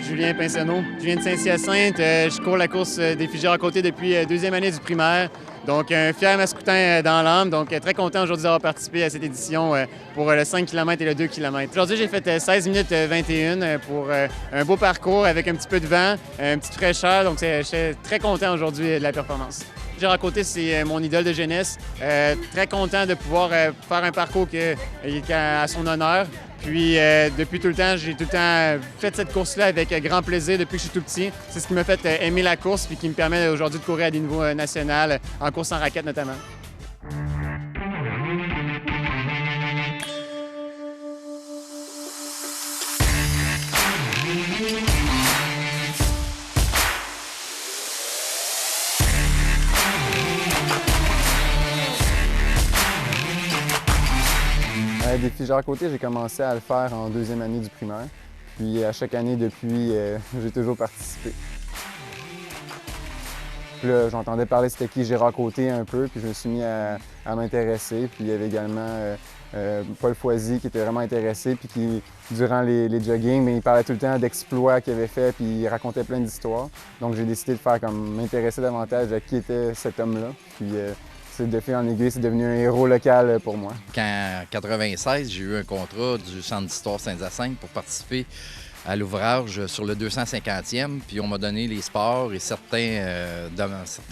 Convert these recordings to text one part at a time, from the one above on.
Julien Pinsonneau. Je viens de Saint-Hyacinthe. Je cours la course des fusées à côté depuis deuxième année du primaire. Donc, un fier mascoutin dans l'âme. Donc, très content aujourd'hui d'avoir participé à cette édition pour le 5 km et le 2 km. Aujourd'hui, j'ai fait 16 minutes 21 pour un beau parcours avec un petit peu de vent, une petite fraîcheur. Donc, je suis très content aujourd'hui de la performance. Gérard Côté, c'est mon idole de jeunesse. Très content de pouvoir faire un parcours qui est à son honneur. Puis, depuis tout le temps, j'ai tout le temps fait cette course-là avec grand plaisir depuis que je suis tout petit. C'est ce qui m'a fait aimer la course puis qui me permet aujourd'hui de courir à des niveaux nationaux, en course en raquette notamment. Des fusées à côté, j'ai commencé à le faire en deuxième année du primaire. Puis à chaque année depuis, j'ai toujours participé. Puis là, j'entendais parler c'était qui Gérard Côté un peu, puis je me suis mis à m'intéresser. Puis il y avait également Paul Foisy qui était vraiment intéressé, puis qui, durant les joggings, il parlait tout le temps d'exploits qu'il avait fait, puis il racontait plein d'histoires. Donc j'ai décidé de faire comme m'intéresser davantage à qui était cet homme-là. Puis de fil en aiguille, c'est devenu un héros local pour moi. En 1996, j'ai eu un contrat du Centre d'histoire Saint-Hyacinthe pour participer à l'ouvrage sur le 250e, puis on m'a donné les sports et certains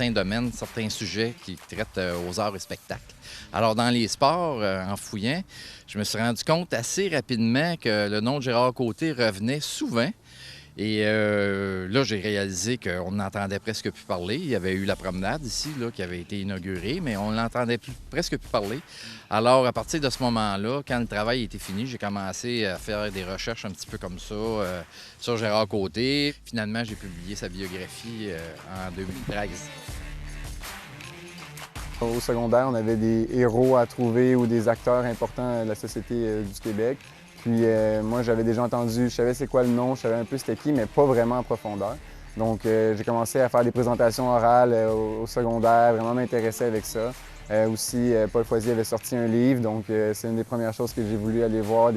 domaines, certains sujets qui traitent aux arts et spectacles. Alors, dans les sports, en fouillant, je me suis rendu compte assez rapidement que le nom de Gérard Côté revenait souvent. Et là, j'ai réalisé qu'on n'entendait presque plus parler. Il y avait eu la promenade ici là, qui avait été inaugurée, mais on n'entendait presque plus parler. Alors, à partir de ce moment-là, quand le travail était fini, j'ai commencé à faire des recherches un petit peu comme ça sur Gérard Côté. Finalement, j'ai publié sa biographie en 2013. Au secondaire, on avait des héros à trouver ou des acteurs importants de la société du Québec. Puis moi, j'avais déjà entendu, je savais c'est quoi le nom, je savais un peu c'était qui, mais pas vraiment en profondeur. Donc j'ai commencé à faire des présentations orales au secondaire, vraiment m'intéresser avec ça. Aussi, Paul Foisy avait sorti un livre, donc c'est une des premières choses que j'ai voulu aller voir,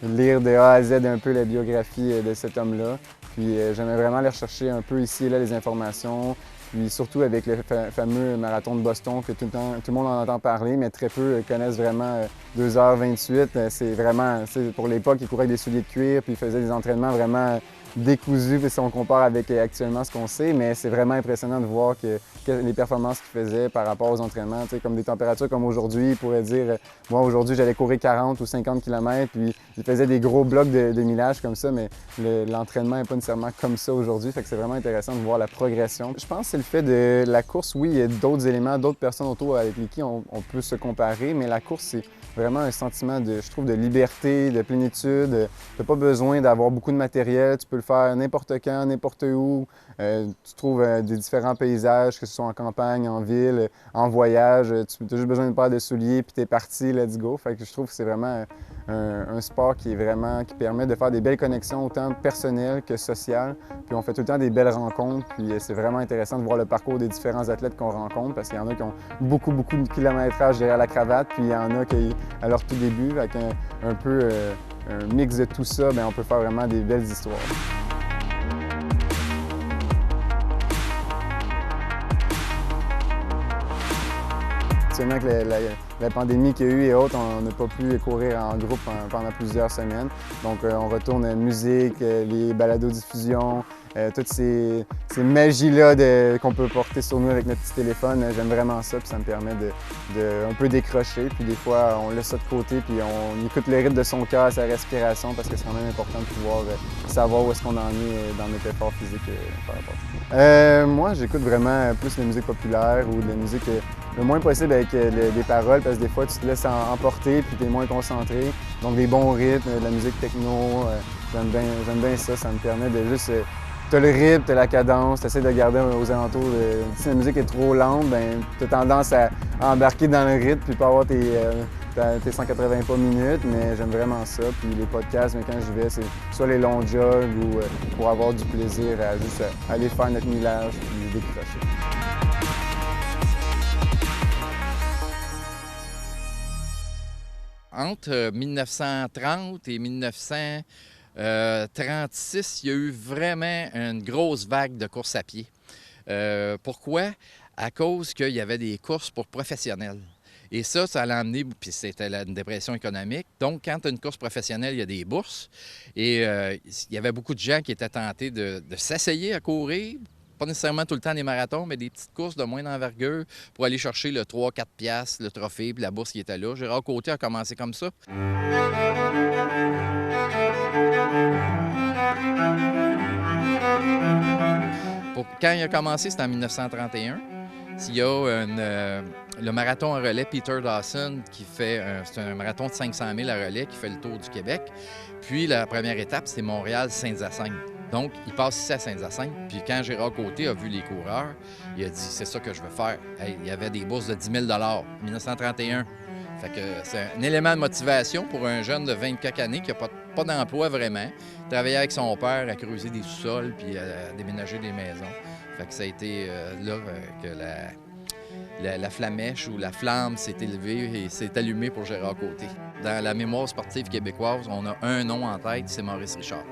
lire de A à Z un peu la biographie de cet homme-là. Puis j'aimais vraiment aller rechercher un peu ici et là les informations. Puis surtout avec le fameux marathon de Boston que tout le monde en entend parler, mais très peu connaissent vraiment 2h28. C'est vraiment, pour l'époque, il courait avec des souliers de cuir, puis il faisait des entraînements vraiment décousus si on compare avec actuellement ce qu'on sait, mais c'est vraiment impressionnant de voir que les performances qu'il faisait par rapport aux entraînements, comme des températures comme aujourd'hui, il pourrait dire moi aujourd'hui j'allais courir 40 ou 50 km, puis il faisait des gros blocs de millage comme ça, mais l'entraînement n'est pas nécessairement comme ça aujourd'hui, fait que c'est vraiment intéressant de voir la progression. Je pense que c'est le fait de la course, oui, il y a d'autres éléments, d'autres personnes autour avec qui on peut se comparer, mais la course, c'est vraiment un sentiment je trouve, de liberté, de plénitude. Tu n'as pas besoin d'avoir beaucoup de matériel, tu peux le faire n'importe quand, n'importe où. Tu trouves des différents paysages, que ce soit en campagne, en ville, en voyage. Tu as juste besoin d'une paire de souliers puis tu es parti, let's go. Fait que je trouve que c'est vraiment un sport qui permet de faire des belles connexions, autant personnelles que sociales. Puis on fait tout le temps des belles rencontres. Puis c'est vraiment intéressant de voir le parcours des différents athlètes qu'on rencontre parce qu'il y en a qui ont beaucoup de kilométrage derrière la cravate, puis il y en a qui, à leur tout début, avec un peu un mix de tout ça, bien, on peut faire vraiment des belles histoires. Actuellement, avec la pandémie qu'il y a eu et autres, on n'a pas pu courir en groupe pendant plusieurs semaines. Donc, on retourne à la musique, les balados-diffusions, toutes ces magies-là qu'on peut porter sur nous avec notre petit téléphone. J'aime vraiment ça, puis ça me permet de un peu décrocher. Puis des fois, on laisse ça de côté, puis on écoute le rythme de son cœur, sa respiration, parce que c'est quand même important de pouvoir savoir où est-ce qu'on en est dans notre effort physique par rapport à ça. Moi, j'écoute vraiment plus de la musique populaire ou de la musique le moins possible avec des paroles, parce que des fois, tu te laisses emporter, puis tu es moins concentré. Donc, des bons rythmes, de la musique techno, j'aime bien ça. Ça me permet de juste... T'as le rythme, t'as la cadence, t'essaies de garder aux alentours. Si la musique est trop lente, ben t'as tendance à embarquer dans le rythme puis pas avoir tes 180 pas minutes, mais j'aime vraiment ça. Puis les podcasts, mais quand j'y vais, c'est soit les longs jogs ou pour avoir du plaisir à juste aller faire notre millage puis décrocher. Entre 1930 et 1900, 36, il y a eu vraiment une grosse vague de courses à pied. Pourquoi? À cause qu'il y avait des courses pour professionnels. Et ça l'a amené, puis c'était une dépression économique. Donc, quand tu as une course professionnelle, il y a des bourses. Et il y avait beaucoup de gens qui étaient tentés de s'essayer à courir. Pas nécessairement tout le temps des marathons, mais des petites courses de moindre envergure pour aller chercher le 3-4 piastres, le trophée, puis la bourse qui était là. Gérard Côté a commencé comme ça. Quand il a commencé, c'était en 1931. Il y a le marathon à relais Peter Dawson qui fait c'est un marathon de 500 000 à relais qui fait le tour du Québec. Puis la première étape, c'est Montréal-Saint-Hyacinthe. Donc, il passe ici à Saint-Hyacinthe. Puis quand Gérard Côté a vu les coureurs, il a dit « c'est ça que je veux faire ». Il y avait des bourses de 10 000 en 1931. Fait que c'est un élément de motivation pour un jeune de 24 années qui n'a pas d'emploi vraiment. Il travaillait avec son père à creuser des sous-sols puis à déménager des maisons. Fait que ça a été là que la flamèche ou la flamme s'est élevée et s'est allumée pour Gérard Côté. Dans la mémoire sportive québécoise, on a un nom en tête, c'est Maurice Richard.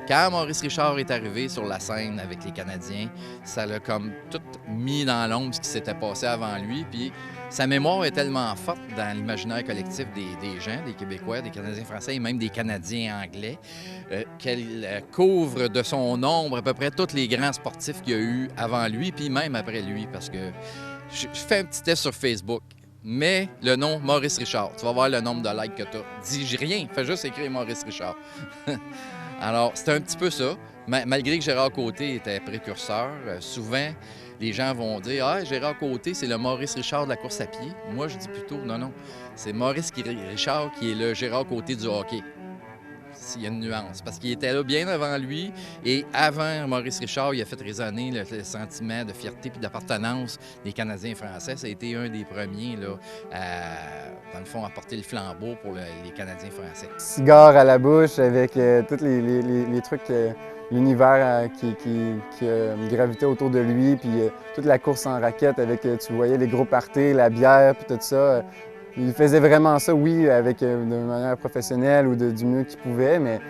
Quand Maurice Richard est arrivé sur la scène avec les Canadiens, ça l'a comme tout mis dans l'ombre ce qui s'était passé avant lui. Puis sa mémoire est tellement forte dans l'imaginaire collectif des gens, des Québécois, des Canadiens français et même des Canadiens anglais, qu'elle couvre de son ombre à peu près tous les grands sportifs qu'il y a eu avant lui, puis même après lui, parce que je fais un petit test sur Facebook. Mais le nom Maurice Richard, tu vas voir le nombre de likes que tu as. Dis rien, fais juste écrire Maurice Richard. Alors, c'était un petit peu ça. Malgré que Gérard Côté était précurseur, souvent, les gens vont dire « Ah, Gérard Côté, c'est le Maurice Richard de la course à pied. » Moi, je dis plutôt « Non, non, c'est Maurice Richard qui est le Gérard Côté du hockey. » S'il y a une nuance, parce qu'il était là bien avant lui. Et avant Maurice Richard, il a fait résonner le sentiment de fierté et d'appartenance des Canadiens français. Ça a été un des premiers, là, dans le fond, à porter le flambeau pour les Canadiens français. Cigare à la bouche avec tous les trucs, l'univers qui gravitait autour de lui, puis toute la course en raquette avec, tu voyais les gros parties, la bière, puis tout ça. Il faisait vraiment ça, oui, avec de manière professionnelle ou du mieux qu'il pouvait, mais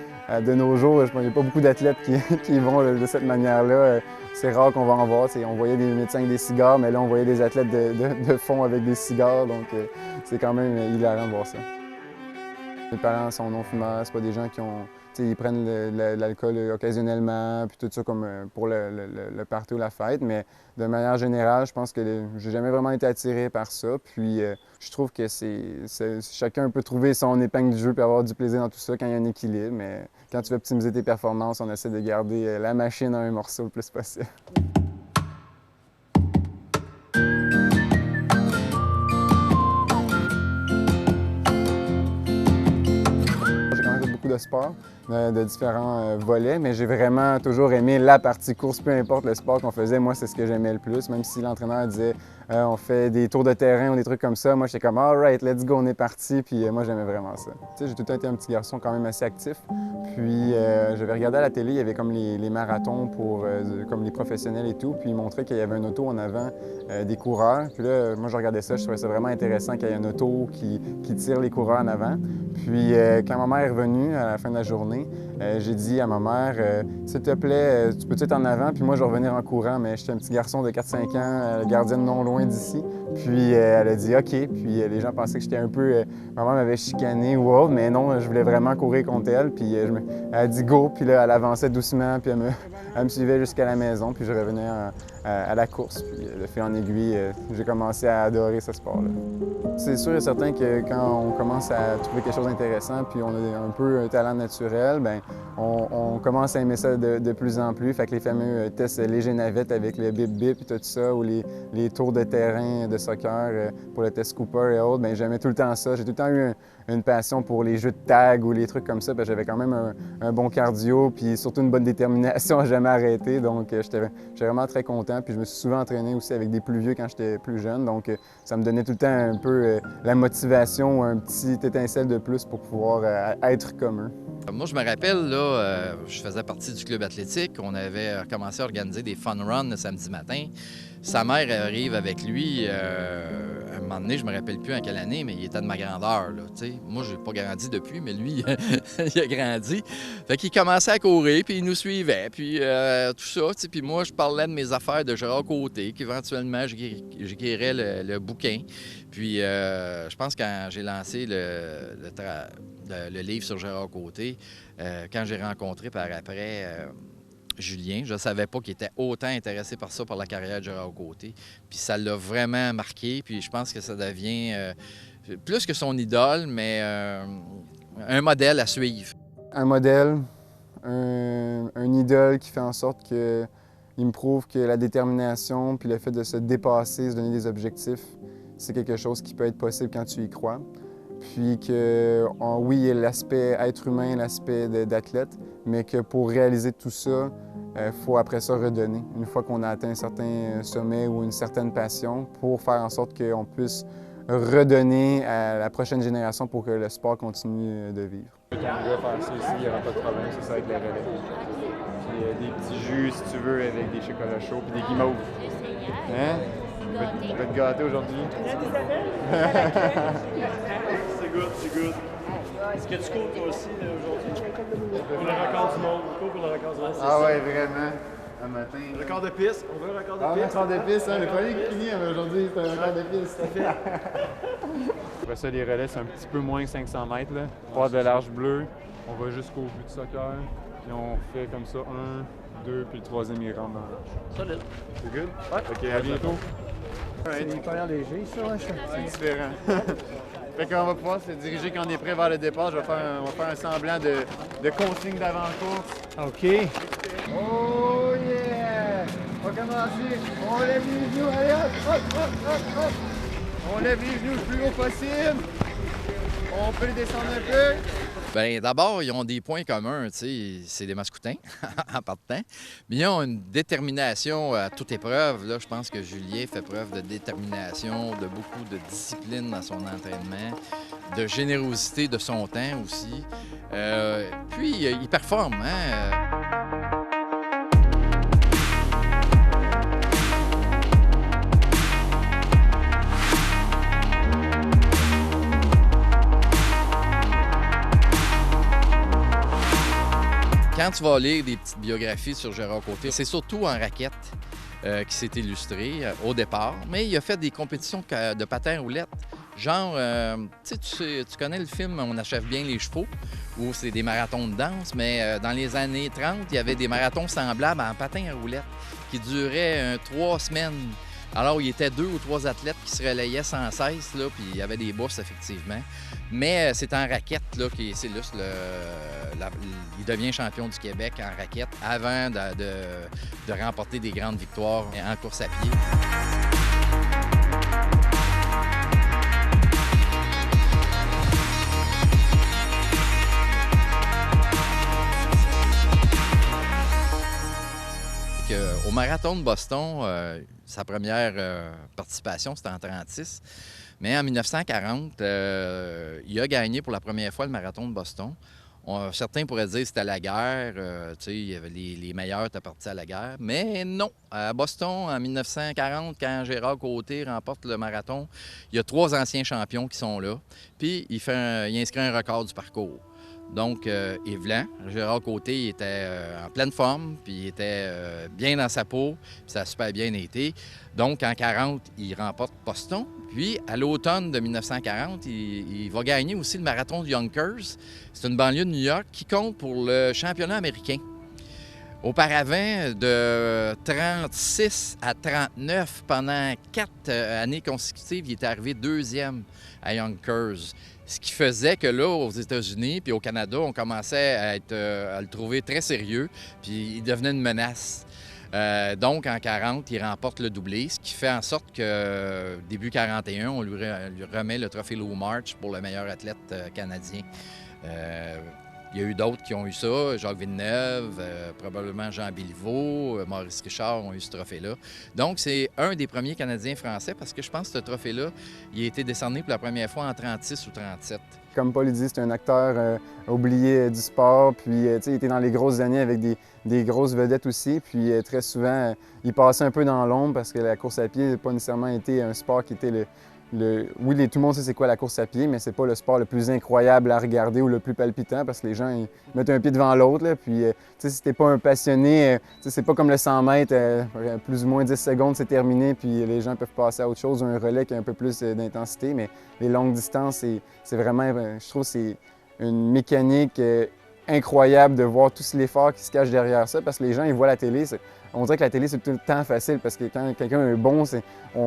de nos jours, il n'y a pas beaucoup d'athlètes qui vont de cette manière-là. C'est rare qu'on va en voir. On voyait des médecins avec des cigares, mais là, on voyait des athlètes de fond avec des cigares, donc c'est quand même hilarant de voir ça. Mes parents sont non-fumeurs, c'est pas des gens qui ont... Ils prennent l'alcool occasionnellement, puis tout ça comme pour le party ou la fête, mais de manière générale, je pense que j'ai jamais vraiment été attiré par ça. Puis je trouve que chacun peut trouver son épingle du jeu et avoir du plaisir dans tout ça quand il y a un équilibre, mais quand tu veux optimiser tes performances, on essaie de garder la machine à un morceau le plus possible. De sport, de différents volets, mais j'ai vraiment toujours aimé la partie course, peu importe le sport qu'on faisait, moi c'est ce que j'aimais le plus, même si l'entraîneur disait on fait des tours de terrain ou des trucs comme ça, moi j'étais comme all right, let's go, on est parti, puis moi j'aimais vraiment ça. J'ai tout le temps été un petit garçon quand même assez actif, puis j'avais regardé à la télé, il y avait comme les marathons pour comme les professionnels et tout, puis ils montraient qu'il y avait un auto en avant des coureurs, puis là moi je regardais ça, je trouvais ça vraiment intéressant qu'il y ait un auto qui tire les coureurs en avant, puis quand ma mère est revenue à la fin de la journée, j'ai dit à ma mère s'il te plaît, tu peux-tu être en avant, puis moi je vais revenir en courant, mais j'étais un petit garçon de 4-5 ans, gardienne non loin d'ici. Puis elle a dit OK, puis les gens pensaient que j'étais un peu... maman m'avait chicané ou autre, mais non, je voulais vraiment courir contre elle, puis elle a dit go, puis là elle avançait doucement, puis elle me suivait jusqu'à la maison, puis je revenais à la course. Puis de fil en aiguille, j'ai commencé à adorer ce sport-là. C'est sûr et certain que quand on commence à trouver quelque chose d'intéressant, puis on a un peu un talent naturel, bien, on commence à aimer ça de plus en plus. Fait que les fameux tests léger navette avec le bip-bip et tout ça, ou les tours de terrain de soccer pour le test Cooper et autres, bien, j'aimais tout le temps ça. J'ai tout le temps eu une passion pour les jeux de tag ou les trucs comme ça, parce que j'avais quand même un bon cardio, puis surtout une bonne détermination à jamais arrêter. Donc, j'étais vraiment très content. Puis je me suis souvent entraîné aussi avec des plus vieux quand j'étais plus jeune. Donc, ça me donnait tout le temps un peu la motivation, un petit étincelle de plus pour pouvoir être comme eux. Moi, je me rappelle, là, je faisais partie du club athlétique. On avait commencé à organiser des fun runs le samedi matin. Sa mère arrive avec lui un moment donné, je me rappelle plus en quelle année, mais il était de ma grandeur, là, tu sais. Moi, j'ai pas grandi depuis, mais lui, il a grandi. Fait qu'il commençait à courir, puis il nous suivait, puis tout ça, tu sais. Puis moi, je parlais de mes affaires de Gérard Côté, qu'éventuellement, j'écrirais le bouquin. Puis je pense que quand j'ai lancé le livre sur Gérard Côté, quand j'ai rencontré par après Julien, je ne savais pas qu'il était autant intéressé par ça, par la carrière de Gérard Côté. Puis ça l'a vraiment marqué, puis je pense que ça devient plus que son idole, mais un modèle à suivre. Un modèle, un idole qui fait en sorte qu'il me prouve que la détermination puis le fait de se dépasser, se donner des objectifs, c'est quelque chose qui peut être possible quand tu y crois. Puis que, oui, il y a l'aspect être humain, l'aspect d'athlète, mais que pour réaliser tout ça, il faut après ça redonner. Une fois qu'on a atteint un certain sommet ou une certaine passion, pour faire en sorte qu'on puisse redonner à la prochaine génération pour que le sport continue de vivre. On pourrait faire ça ici, il n'y aura pas de problème, c'est ça avec les relais. Puis des petits jus, si tu veux, avec des chocolats chauds, puis des guimauves. Hein? On va te gâter aujourd'hui. C'est good, c'est good. Est-ce que tu cours toi aussi aujourd'hui? Pour le record du monde. Pour le record du monde, c'est ça. Ah ouais, vraiment. Un matin. Record de piste. On veut un record de Ah, piste. record de piste, hein? Le premier qui finit, mais aujourd'hui, c'est un record de piste. Après ça, les relais, c'est un petit peu moins que 500 mètres. Là. Pas de large bleu. On va jusqu'au but de soccer. Puis on fait comme ça, 1, 2, puis le troisième, il rentre dans la. Solide. C'est good? Ouais. OK, à bientôt. C'est hyper léger, ça. C'est différent. Fait qu'on va pouvoir se diriger quand on est prêt vers le départ. On va faire un semblant de consigne d'avant-course. OK. Oh yeah! On va commencer. On lève les genoux, allez hop, hop, hop, hop, hop. On lève les genoux le plus haut possible. On peut les descendre un peu. Bien, d'abord, ils ont des points communs, tu sais, c'est des mascoutins, en partant. Mais ils ont une détermination à toute épreuve. Là, je pense que Julien fait preuve de détermination, de beaucoup de discipline dans son entraînement, de générosité de son temps aussi. Puis, il performe, hein? Quand tu vas lire des petites biographies sur Gérard Côté, c'est surtout en raquette qui s'est illustré au départ, mais il a fait des compétitions de patins roulettes. Genre, tu connais le film On achève bien les chevaux, où c'est des marathons de danse, mais dans les années 30, il y avait des marathons semblables en patins à roulettes qui duraient 3 semaines. Alors, il y était 2 ou 3 athlètes qui se relayaient sans cesse, là, puis il y avait des bourses, effectivement. Mais c'est en raquette là, qu'il s'illustre. Il devient champion du Québec en raquette avant de remporter des grandes victoires en course à pied. Au marathon de Boston, sa première participation, c'était en 1936. Mais en 1940, il a gagné pour la première fois le marathon de Boston. Certains pourraient dire que c'était la guerre, il y avait les meilleurs étaient partis à la guerre. Mais non, à Boston, en 1940, quand Gérard Côté remporte le marathon, il y a 3 anciens champions qui sont là. Puis il inscrit un record du parcours. Donc, Yves Blanc, Gérard Côté, il était en pleine forme, puis il était bien dans sa peau, puis ça a super bien été. Donc, en 1940, il remporte Boston. Puis, à l'automne de 1940, il va gagner aussi le marathon de Yonkers. C'est une banlieue de New York qui compte pour le championnat américain. Auparavant, de 36 à 39, pendant 4 années consécutives, il était arrivé 2e à Yonkers. Ce qui faisait que là, aux États-Unis puis au Canada, on commençait à le trouver très sérieux, puis il devenait une menace. Donc, en 40, il remporte le doublé, ce qui fait en sorte que début 41, on lui remet le trophée Lou March pour le meilleur athlète canadien. Il y a eu d'autres qui ont eu ça, Jacques Villeneuve, probablement Jean Béliveau, Maurice Richard ont eu ce trophée-là. Donc, c'est un des premiers Canadiens français parce que je pense que ce trophée-là, il a été décerné pour la première fois en 36 ou 37. Comme Paul dit, c'est un acteur oublié du sport, puis il était dans les grosses années avec des grosses vedettes aussi, puis très souvent, il passait un peu dans l'ombre parce que la course à pied n'a pas nécessairement été un sport qui était oui, tout le monde sait c'est quoi la course à pied, mais c'est pas le sport le plus incroyable à regarder ou le plus palpitant parce que les gens ils mettent un pied devant l'autre. Puis, si t'es pas un passionné, c'est pas comme le 100 mètres, plus ou moins 10 secondes, c'est terminé, puis les gens peuvent passer à autre chose, un relais qui a un peu plus d'intensité. Mais les longues distances, c'est vraiment, je trouve, c'est une mécanique incroyable de voir tout l'effort qui se cache derrière ça parce que les gens, ils voient la télé. On dirait que la télé, c'est tout le temps facile parce que quand quelqu'un est bon,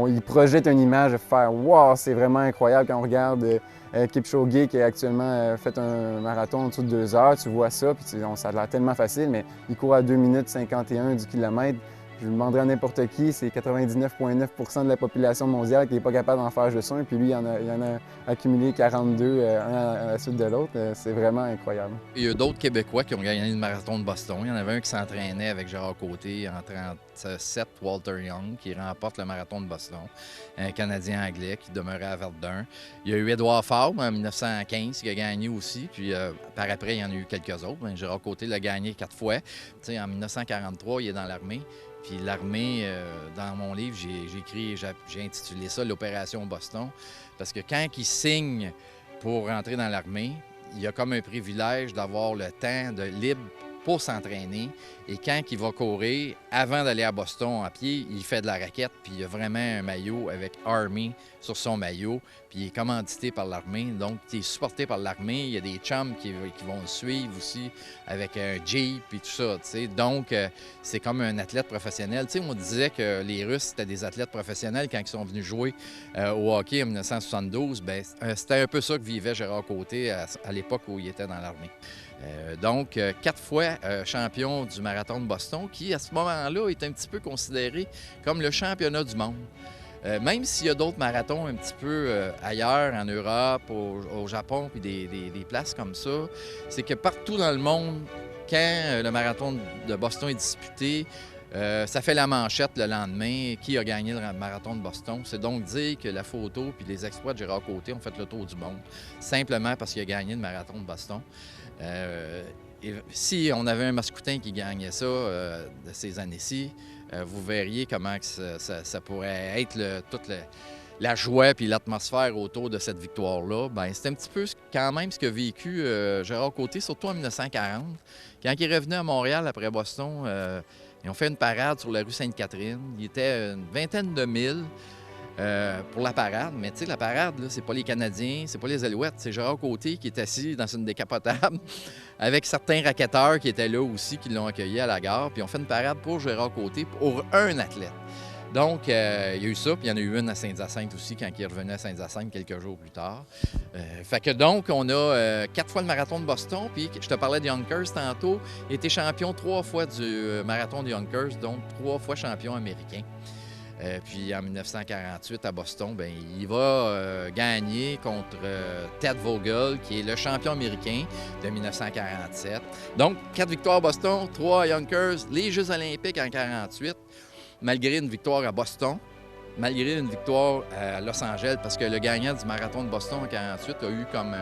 il projette une image de faire « Wow, c'est vraiment incroyable » quand on regarde Kipchoge qui a actuellement fait un marathon en dessous de 2 heures, tu vois ça, puis ça a l'air tellement facile, mais il court à 2 minutes 51 du kilomètre. Je lui demanderais à n'importe qui, c'est 99,9 % de la population mondiale qui n'est pas capable d'en faire juste un, puis lui, il en a accumulé 42, un à la suite de l'autre. C'est vraiment incroyable. Il y a d'autres Québécois qui ont gagné le marathon de Boston. Il y en avait un qui s'entraînait avec Gérard Côté en 37, Walter Young, qui remporte le marathon de Boston. Un Canadien anglais qui demeurait à Verdun. Il y a eu Édouard Fabre en 1915 qui a gagné aussi, puis par après, il y en a eu quelques autres. Gérard Côté l'a gagné 4 fois. En 1943, il est dans l'armée. Puis l'armée, dans mon livre, j'ai intitulé ça « L'opération Boston », parce que quand il signe pour rentrer dans l'armée, il a comme un privilège d'avoir le temps libre pour s'entraîner. Et quand il va courir, avant d'aller à Boston à pied, il fait de la raquette, puis il a vraiment un maillot avec Army sur son maillot, puis il est commandité par l'armée, donc il est supporté par l'armée. Il y a des chums qui vont le suivre aussi avec un Jeep et tout ça, tu sais. Donc, c'est comme un athlète professionnel. Tu sais, on disait que les Russes, c'était des athlètes professionnels quand ils sont venus jouer au hockey en 1972. Bien, c'était un peu ça que vivait Gérard Côté à l'époque où il était dans l'armée. Donc, 4 fois champion du marathon de Boston, qui, à ce moment-là, est un petit peu considéré comme le championnat du monde. Même s'il y a d'autres marathons un petit peu ailleurs, en Europe, au Japon, puis des places comme ça, c'est que partout dans le monde, quand le marathon de Boston est disputé, ça fait la manchette le lendemain. Qui a gagné le marathon de Boston? C'est donc dire que la photo puis les exploits de Gérard Côté ont fait le tour du monde, simplement parce qu'il a gagné le marathon de Boston. Et si on avait un Mascoutin qui gagnait ça de ces années-ci, vous verriez comment que ça pourrait être toute la joie puis l'atmosphère autour de cette victoire-là. Bien, c'est un petit peu quand même ce qu'a vécu Gérard Côté, surtout en 1940. Quand il est revenu à Montréal après Boston, ils ont fait une parade sur la rue Sainte-Catherine. Il était une vingtaine de milles pour la parade. Mais tu sais, la parade, là, c'est pas les Canadiens, c'est pas les Alouettes, c'est Gérard Côté qui est assis dans une décapotable avec certains racketteurs qui étaient là aussi, qui l'ont accueilli à la gare. Puis on fait une parade pour Gérard Côté, pour un athlète. Donc, il y a eu ça, puis il y en a eu une à Saint-Hyacinthe aussi, quand il est revenu à Saint-Hyacinthe quelques jours plus tard. Fait que donc, on a 4 fois le marathon de Boston, puis je te parlais de Yonkers tantôt. Il a été champion 3 fois du marathon de Yonkers, donc 3 fois champion américain. Puis en 1948, à Boston, bien, il va gagner contre Ted Vogel, qui est le champion américain de 1947. Donc, 4 victoires à Boston, 3 à Yonkers, les Jeux olympiques en 1948. Malgré une victoire à Boston, malgré une victoire à Los Angeles, parce que le gagnant du marathon de Boston en 1948 a eu comme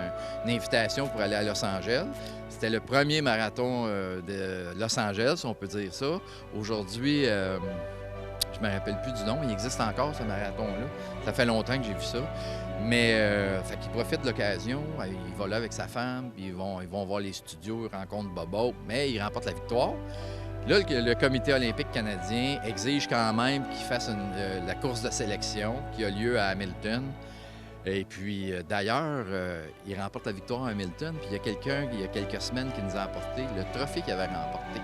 une invitation pour aller à Los Angeles. C'était le premier marathon de Los Angeles, on peut dire ça. Aujourd'hui, je ne me rappelle plus du nom, il existe encore ce marathon-là. Ça fait longtemps que j'ai vu ça. Mais fait qu'il profite de l'occasion, il va là avec sa femme, puis ils vont voir les studios, ils rencontrent Bobo, mais il remporte la victoire. Là, le Comité olympique canadien exige quand même qu'il fasse la course de sélection qui a lieu à Hamilton. Et puis, d'ailleurs, il remporte la victoire à Hamilton. Puis, il y a quelqu'un, il y a quelques semaines, qui nous a apporté le trophée qu'il avait remporté.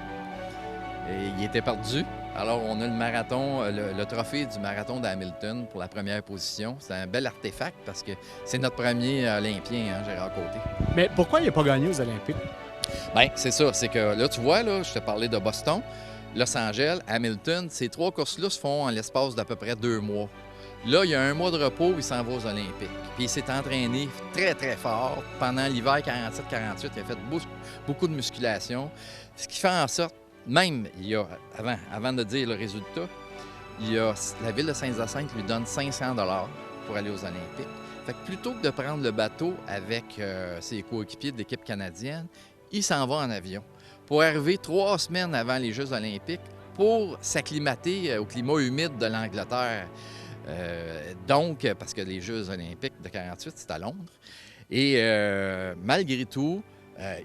Et il était perdu. Alors, on a le marathon, le trophée du marathon d'Hamilton pour la première position. C'est un bel artefact parce que c'est notre premier Olympien, hein, Gérard Côté. Mais pourquoi il n'a pas gagné aux Olympiques? Bien, c'est ça. C'est que là, tu vois, là, je te parlais de Boston, Los Angeles, Hamilton. Ces 3 courses-là se font en l'espace d'à peu près 2 mois. Là, il y a 1 mois de repos, il s'en va aux Olympiques. Puis il s'est entraîné très, très fort. Pendant l'hiver 47-48, il a fait beaucoup de musculation. Ce qui fait en sorte, même, il y a, avant de dire le résultat, la ville de Saint-Hyacinthe lui donne 500 $ pour aller aux Olympiques. Fait que plutôt que de prendre le bateau avec ses coéquipiers de l'équipe canadienne, il s'en va en avion pour arriver 3 semaines avant les Jeux olympiques pour s'acclimater au climat humide de l'Angleterre. Donc, parce que les Jeux olympiques de 48, c'est à Londres. Et malgré tout,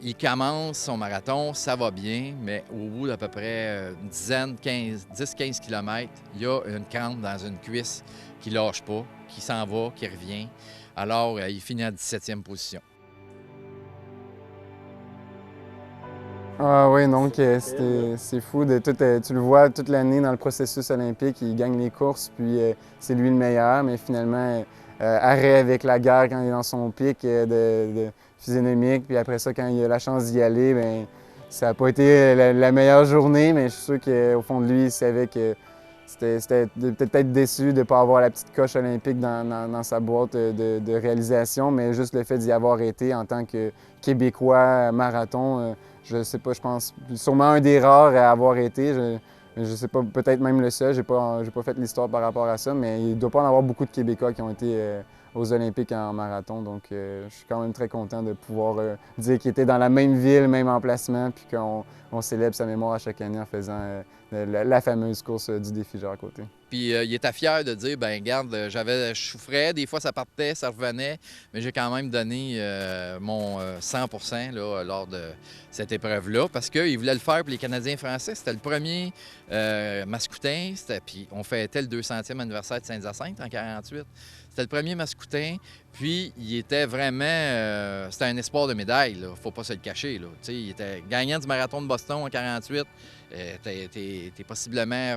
il commence son marathon, ça va bien, mais au bout d'à peu près une dizaine, 10-15 km, il y a une crampe dans une cuisse qui ne lâche pas, qui s'en va, qui revient. Alors, il finit en 17e position. Ah oui, donc c'est fou. Tu le vois toute l'année dans le processus olympique, il gagne les courses, puis c'est lui le meilleur, mais finalement, arrêt avec la guerre quand il est dans son pic de physionomique, puis après ça, quand il a la chance d'y aller, bien, ça n'a pas été la meilleure journée, mais je suis sûr qu'au fond de lui, il savait que c'était peut-être déçu de ne pas avoir la petite coche olympique dans sa boîte de réalisation, mais juste le fait d'y avoir été en tant que Québécois marathon, je sais pas, je pense sûrement un des rares à avoir été. Je sais pas, peut-être même le seul. J'ai pas fait l'histoire par rapport à ça, mais il ne doit pas en avoir beaucoup de Québécois qui ont été aux Olympiques en marathon. Donc, je suis quand même très content de pouvoir dire qu'il était dans la même ville, même emplacement, puis qu'on célèbre sa mémoire à chaque année en faisant la fameuse course du défi à côté. Puis il était fier de dire, ben regarde, je souffrais, des fois ça partait, ça revenait, mais j'ai quand même donné mon 100% là, lors de cette épreuve-là, parce qu'il voulait le faire pour les Canadiens français. C'était le premier mascoutin, puis on fêtait le 200e anniversaire de Saint-Hyacinthe en 48. C'était le premier mascoutin, puis il était vraiment... c'était un espoir de médaille, il ne faut pas se le cacher. Là. Il était gagnant du marathon de Boston en 48. T'es possiblement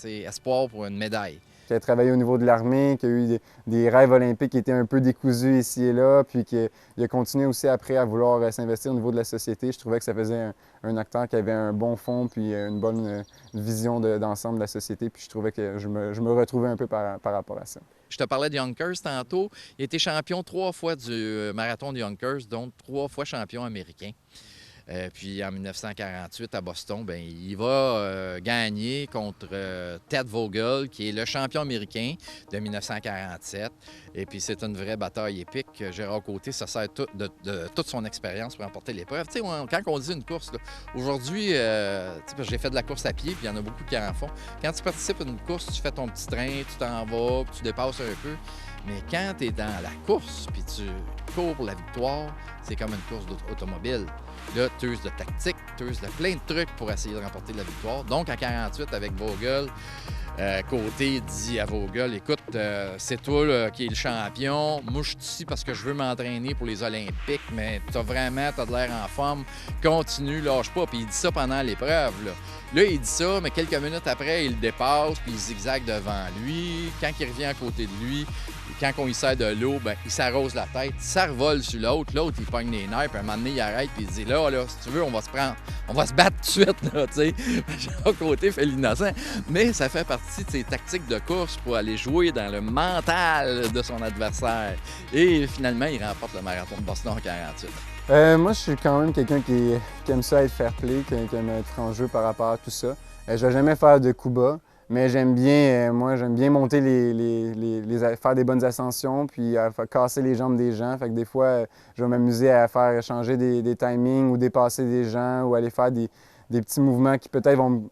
espoir pour une médaille. Qui a travaillé au niveau de l'armée, qui a eu des rêves olympiques qui étaient un peu décousus ici et là, puis qu'il a continué aussi après à vouloir s'investir au niveau de la société. Je trouvais que ça faisait un acteur qui avait un bon fond puis une bonne vision d'ensemble de la société, puis je trouvais que je me retrouvais un peu par rapport à ça. Je te parlais de Yonkers tantôt. Il a été champion 3 fois du marathon de Yonkers, donc 3 fois champion américain. Puis en 1948, à Boston, bien, il va gagner contre Ted Vogel, qui est le champion américain de 1947. Et puis c'est une vraie bataille épique. Gérard Côté se sert de toute son expérience pour remporter l'épreuve. Tu sais, quand on dit une course, aujourd'hui, j'ai fait de la course à pied, puis il y en a beaucoup qui en font. Quand tu participes à une course, tu fais ton petit train, tu t'en vas, puis tu dépasses un peu. Mais quand tu es dans la course, puis tu cours pour la victoire, c'est comme une course automobile. Là, tu uses de tactique, tu uses de plein de trucs pour essayer de remporter la victoire. Donc, en 48, avec Vogel, Côté dit à Vogel, écoute, c'est toi là, qui es le champion. Moi, je suis ici parce que je veux m'entraîner pour les Olympiques, mais t'as de l'air en forme. Continue, lâche pas. Puis il dit ça pendant l'épreuve. Là, il dit ça, mais quelques minutes après, il le dépasse, puis il zigzague devant lui. Quand il revient à côté de lui, quand on y sert de l'eau, ben, il s'arrose la tête, ça revole sur l'autre. L'autre, il pogne les nerfs, puis à un moment donné, il arrête, puis il dit là, si tu veux, on va se battre tout de suite, là, tu sais. Gérard Côté fait l'innocent. Mais ça fait partie de ses tactiques de course pour aller jouer dans le mental de son adversaire. Et finalement, il remporte le marathon de Boston en 48. Moi, je suis quand même quelqu'un qui aime ça être fair-play, qui aime être en jeu par rapport à tout ça. Je ne vais jamais faire de coups bas. Mais j'aime bien monter faire des bonnes ascensions, puis casser les jambes des gens. Fait que des fois, je vais m'amuser à faire changer des timings ou dépasser des gens ou aller faire des petits mouvements qui peut-être vont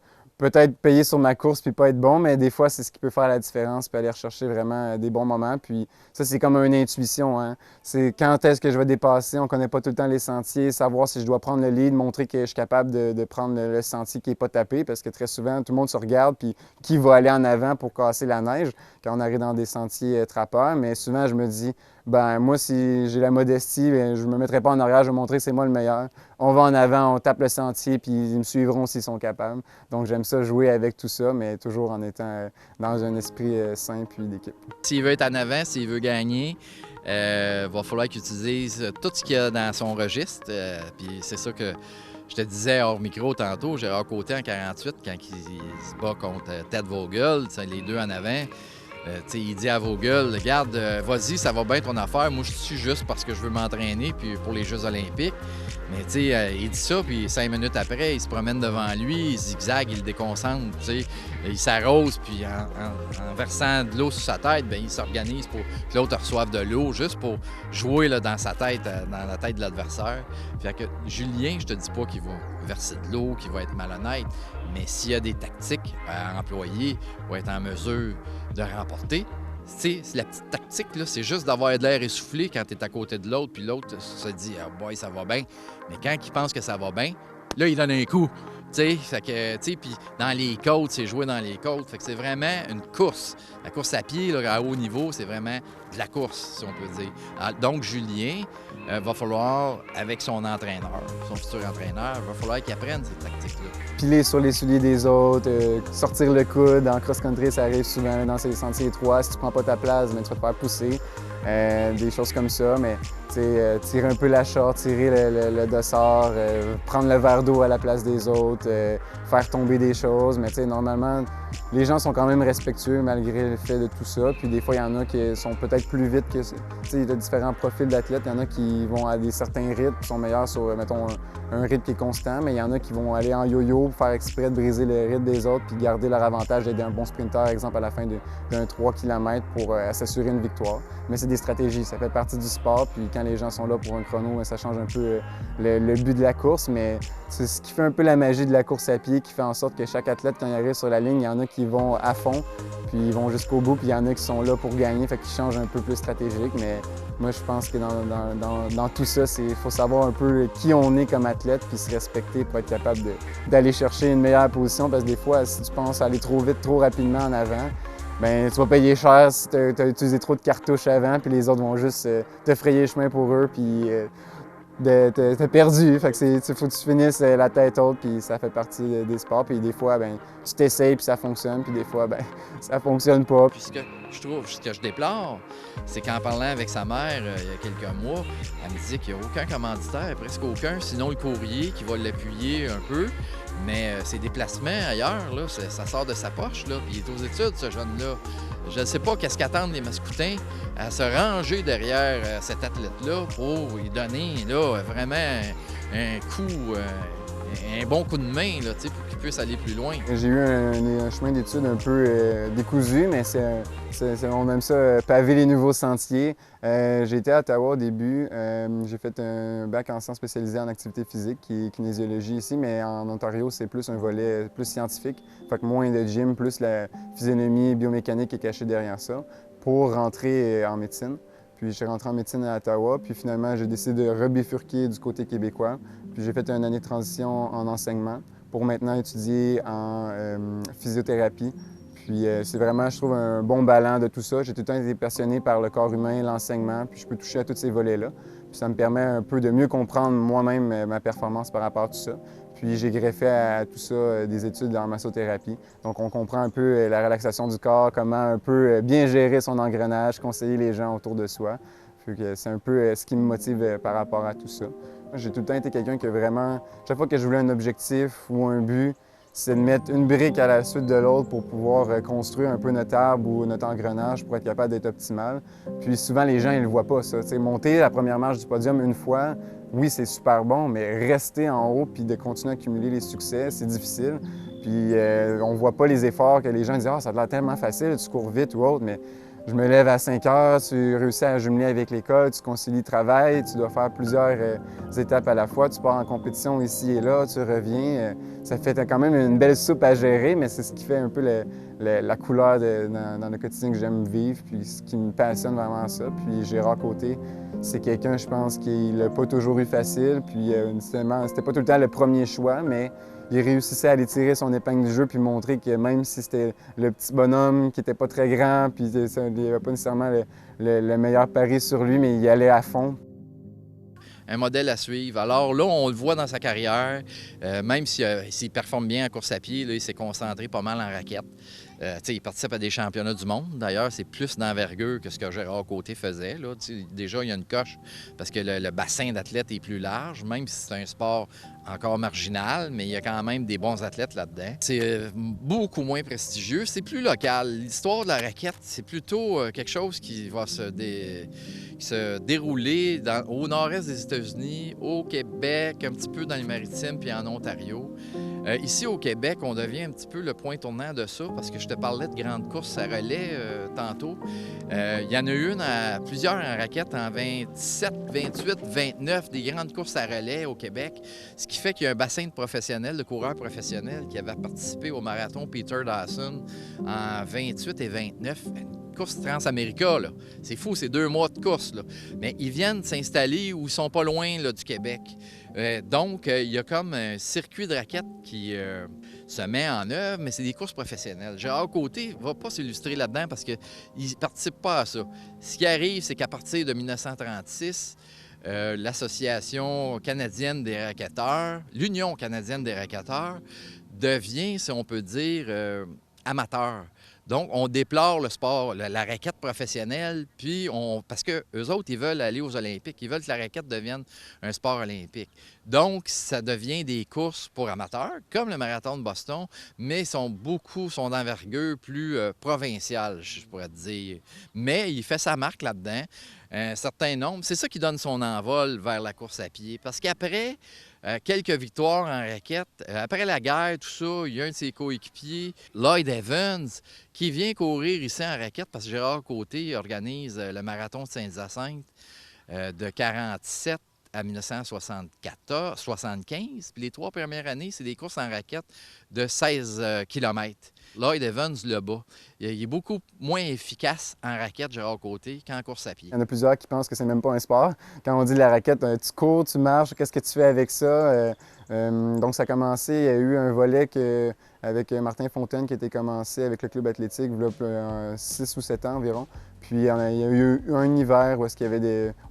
payer sur ma course puis pas être bon, mais des fois, c'est ce qui peut faire la différence puis aller rechercher vraiment des bons moments. Puis ça, c'est comme une intuition, hein. C'est quand est-ce que je vais dépasser, on connaît pas tout le temps les sentiers, savoir si je dois prendre le lead, montrer que je suis capable de prendre le sentier qui n'est pas tapé, parce que très souvent, tout le monde se regarde, puis qui va aller en avant pour casser la neige quand on arrive dans des sentiers trappeurs. Mais souvent, je me dis, ben moi, si j'ai la modestie, bien, je ne me mettrai pas en arrière, je vais montrer que c'est moi le meilleur. On va en avant, on tape le sentier, puis ils me suivront s'ils sont capables. Donc j'aime ça jouer avec tout ça, mais toujours en étant dans un esprit sain puis d'équipe. S'il veut être en avant, s'il veut gagner, va falloir qu'il utilise tout ce qu'il y a dans son registre. Puis c'est ça que je te disais hors micro tantôt, Gérard Côté en 48, quand il se bat contre Ted Vogel, les deux en avant. Il dit à Vogel, regarde, vas-y, ça va bien ton affaire. Moi, je suis juste parce que je veux m'entraîner puis pour les Jeux olympiques. Mais il dit ça, puis 5 minutes après, il se promène devant lui, il zigzague, il le déconcentre. Il s'arrose, puis en versant de l'eau sur sa tête, bien, il s'organise pour que l'autre reçoive de l'eau, juste pour jouer là, dans sa tête, dans la tête de l'adversaire. Fait que Julien, je te dis pas qu'il va verser de l'eau, qui va être malhonnête. Mais s'il y a des tactiques à employer pour être en mesure de remporter, la petite tactique, là, c'est juste d'avoir de l'air essoufflé quand tu es à côté de l'autre, puis l'autre se dit « Ah boy, ça va bien ». Mais quand il pense que ça va bien, là, il donne un coup. Puis dans les côtes, c'est jouer dans les côtes. Fait que c'est vraiment une course. La course à pied, là, à haut niveau, c'est vraiment de la course, si on peut dire. Alors, donc, Julien va falloir, avec son entraîneur, son futur entraîneur, va falloir qu'il apprenne ces tactiques-là. Piler sur les souliers des autres, sortir le coude. En cross-country, ça arrive souvent dans ces sentiers étroits. Si tu prends pas ta place, ben, tu vas te faire pousser. Des choses comme ça, mais tirer un peu la short, tirer le dossard, prendre le verre d'eau à la place des autres, faire tomber des choses. Mais normalement, les gens sont quand même respectueux malgré le fait de tout ça. Puis des fois, il y en a qui sont peut-être plus vite que... Il y a différents profils d'athlètes. Il y en a qui vont à certains rythmes, qui sont meilleurs sur, mettons, un rythme qui est constant, mais il y en a qui vont aller en yo-yo pour faire exprès de briser le rythme des autres puis garder leur avantage d'aider un bon sprinter, par exemple, à la fin d'un 3 km pour s'assurer une victoire. Mais c'est des stratégies, ça fait partie du sport, puis quand les gens sont là pour un chrono, ça change un peu le but de la course, mais c'est ce qui fait un peu la magie de la course à pied, qui fait en sorte que chaque athlète, quand il arrive sur la ligne, il y en a qui vont à fond, puis ils vont jusqu'au bout, puis il y en a qui sont là pour gagner, fait qu'ils changent un peu plus stratégique, mais moi, je pense que dans tout ça, il faut savoir un peu qui on est comme athlète, puis se respecter pour être capable d'aller chercher une meilleure position, parce que des fois, si tu penses aller trop vite, trop rapidement en avant, bien, tu vas payer cher si tu as utilisé trop de cartouches avant, puis les autres vont juste te frayer le chemin pour eux, puis t'as perdu. Fait que faut que tu finisses la tête haute, puis ça fait partie des sports. Puis des fois, ben, tu t'essayes, puis ça fonctionne, puis des fois, ben, ça fonctionne pas. Puis ce que je déplore, c'est qu'en parlant avec sa mère il y a quelques mois, elle me disait qu'il n'y a aucun commanditaire, presque aucun, sinon le courrier qui va l'appuyer un peu. Mais ses déplacements ailleurs, là, ça sort de sa poche, là. Puis il est aux études, ce jeune-là. Je ne sais pas qu'est-ce qu'attendent les Mascoutins à se ranger derrière cet athlète-là pour lui donner là, vraiment un coup, un bon coup de main là, pour qu'il puisse aller plus loin. J'ai eu un chemin d'études un peu décousu, mais on aime ça, paver les nouveaux sentiers. J'ai été à Ottawa au début. J'ai fait un bac en sciences spécialisées en activité physique, qui est kinésiologie ici, mais en Ontario, c'est plus un volet plus scientifique. Fait que moins de gym, plus la physionomie biomécanique qui est cachée derrière ça, pour rentrer en médecine. Puis je suis rentré en médecine à Ottawa, puis finalement, j'ai décidé de rebifurquer du côté québécois. Puis j'ai fait une année de transition en enseignement pour maintenant étudier en physiothérapie. Puis c'est vraiment, je trouve, un bon ballon de tout ça. J'ai tout le temps été passionné par le corps humain, l'enseignement, puis je peux toucher à tous ces volets-là. Puis ça me permet un peu de mieux comprendre moi-même ma performance par rapport à tout ça. Puis j'ai greffé à tout ça des études en massothérapie. Donc on comprend un peu la relaxation du corps, comment un peu bien gérer son engrenage, conseiller les gens autour de soi. C'est un peu ce qui me motive par rapport à tout ça. J'ai tout le temps été quelqu'un qui a vraiment, chaque fois que je voulais un objectif ou un but, c'est de mettre une brique à la suite de l'autre pour pouvoir construire un peu notre arbre ou notre engrenage pour être capable d'être optimal. Puis souvent, les gens, ils ne le voient pas, ça. T'sais, monter la première marche du podium une fois, oui, c'est super bon, mais rester en haut puis de continuer à accumuler les succès, c'est difficile. Puis on ne voit pas les efforts que les gens disent « Ah, ça a l'air tellement facile, tu cours vite ou autre », mais je me lève à 5 heures, tu réussis à jumeler avec l'école, tu concilies le travail, tu dois faire plusieurs étapes à la fois, tu pars en compétition ici et là, tu reviens. Ça fait quand même une belle soupe à gérer, mais c'est ce qui fait un peu la couleur dans le quotidien que j'aime vivre, puis ce qui me passionne vraiment ça. Puis Gérard Côté, c'est quelqu'un, je pense, qui l'a pas toujours eu facile, puis c'était pas tout le temps le premier choix, mais il réussissait à aller tirer son épingle du jeu puis montrer que même si c'était le petit bonhomme qui n'était pas très grand, puis il n'y avait pas nécessairement le meilleur pari sur lui, mais il y allait à fond. Un modèle à suivre. Alors là, on le voit dans sa carrière, même s'il performe bien en course à pied, là, il s'est concentré pas mal en raquette. Il participe à des championnats du monde. D'ailleurs, c'est plus d'envergure que ce que Gérard Côté faisait. Là. Déjà, il y a une coche parce que le bassin d'athlètes est plus large, même si c'est un sport encore marginal, mais il y a quand même des bons athlètes là-dedans. C'est beaucoup moins prestigieux, c'est plus local. L'histoire de la raquette, c'est plutôt quelque chose qui va se dérouler au nord-est des États-Unis, au Québec, un petit peu dans les Maritimes puis en Ontario. Ici au Québec, on devient un petit peu le point tournant de ça parce que je te parlais de grandes courses à relais tantôt. Il y en a une plusieurs en raquette en 27, 28, 29, des grandes courses à relais au Québec. Ce qui fait qu'il y a un bassin de professionnels, de coureurs professionnels qui avaient participé au marathon Peter Dawson en 28 et 29. Une course Transamérica, là. C'est fou, c'est 2 mois de course, là. Mais ils viennent s'installer où ils sont pas loin là, du Québec. Donc, il y a comme un circuit de raquettes qui se met en œuvre, mais c'est des courses professionnelles. Gérard Côté ne va pas s'illustrer là-dedans parce qu'il ne participe pas à ça. Ce qui arrive, c'est qu'à partir de 1936, l'Association canadienne des racketteurs, l'Union canadienne des racketteurs, devient, si on peut dire, amateur. Donc, on déplore le sport, la raquette professionnelle, puis parce qu'eux autres, ils veulent aller aux Olympiques, ils veulent que la raquette devienne un sport olympique. Donc, ça devient des courses pour amateurs, comme le marathon de Boston, mais sont d'envergure plus provinciale, je pourrais te dire. Mais il fait sa marque là-dedans, un certain nombre. C'est ça qui donne son envol vers la course à pied. Parce qu'après quelques victoires en raquette, après la guerre, tout ça, il y a un de ses coéquipiers, Lloyd Evans, qui vient courir ici en raquette parce que Gérard Côté organise le marathon de Saint-Hyacinthe de 47 à 1975. Puis les 3 premières années, c'est des courses en raquette de 16 km. Lloyd Evans le bat. Il est beaucoup moins efficace en raquette, Gérard Côté, qu'en course à pied. Il y en a plusieurs qui pensent que c'est même pas un sport. Quand on dit la raquette, tu cours, tu marches, qu'est-ce que tu fais avec ça? Donc ça a commencé, il y a eu un volet avec Martin Fontaine qui a été commencé avec le club athlétique il y a 6 ou 7 ans environ. Puis il y a eu un hiver où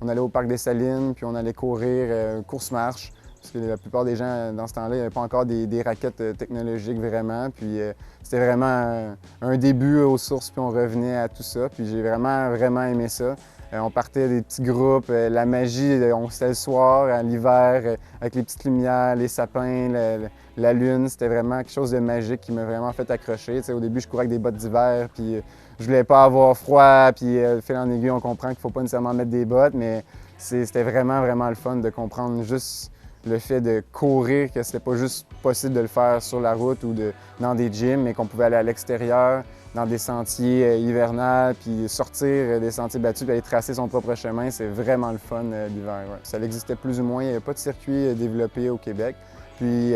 on allait au parc des Salines, puis on allait courir course-marche. Parce que la plupart des gens, dans ce temps-là, il n'y avait pas encore des raquettes technologiques vraiment. Puis c'était vraiment un début aux sources, puis on revenait à tout ça. Puis j'ai vraiment aimé ça. On partait des petits groupes, la magie, c'était le soir, à l'hiver, avec les petites lumières, les sapins, la lune. C'était vraiment quelque chose de magique qui m'a vraiment fait accrocher. Au début, je courais avec des bottes d'hiver, puis je voulais pas avoir froid. Puis fil en aiguille, on comprend qu'il ne faut pas nécessairement mettre des bottes, mais c'était vraiment le fun de comprendre juste le fait de courir, que c'était pas juste possible de le faire sur la route ou dans des gyms, mais qu'on pouvait aller à l'extérieur, dans des sentiers hivernales, puis sortir des sentiers battus, puis aller tracer son propre chemin. C'est vraiment le fun l'hiver. Ouais. Ça existait plus ou moins. Il n'y avait pas de circuit développé au Québec. Puis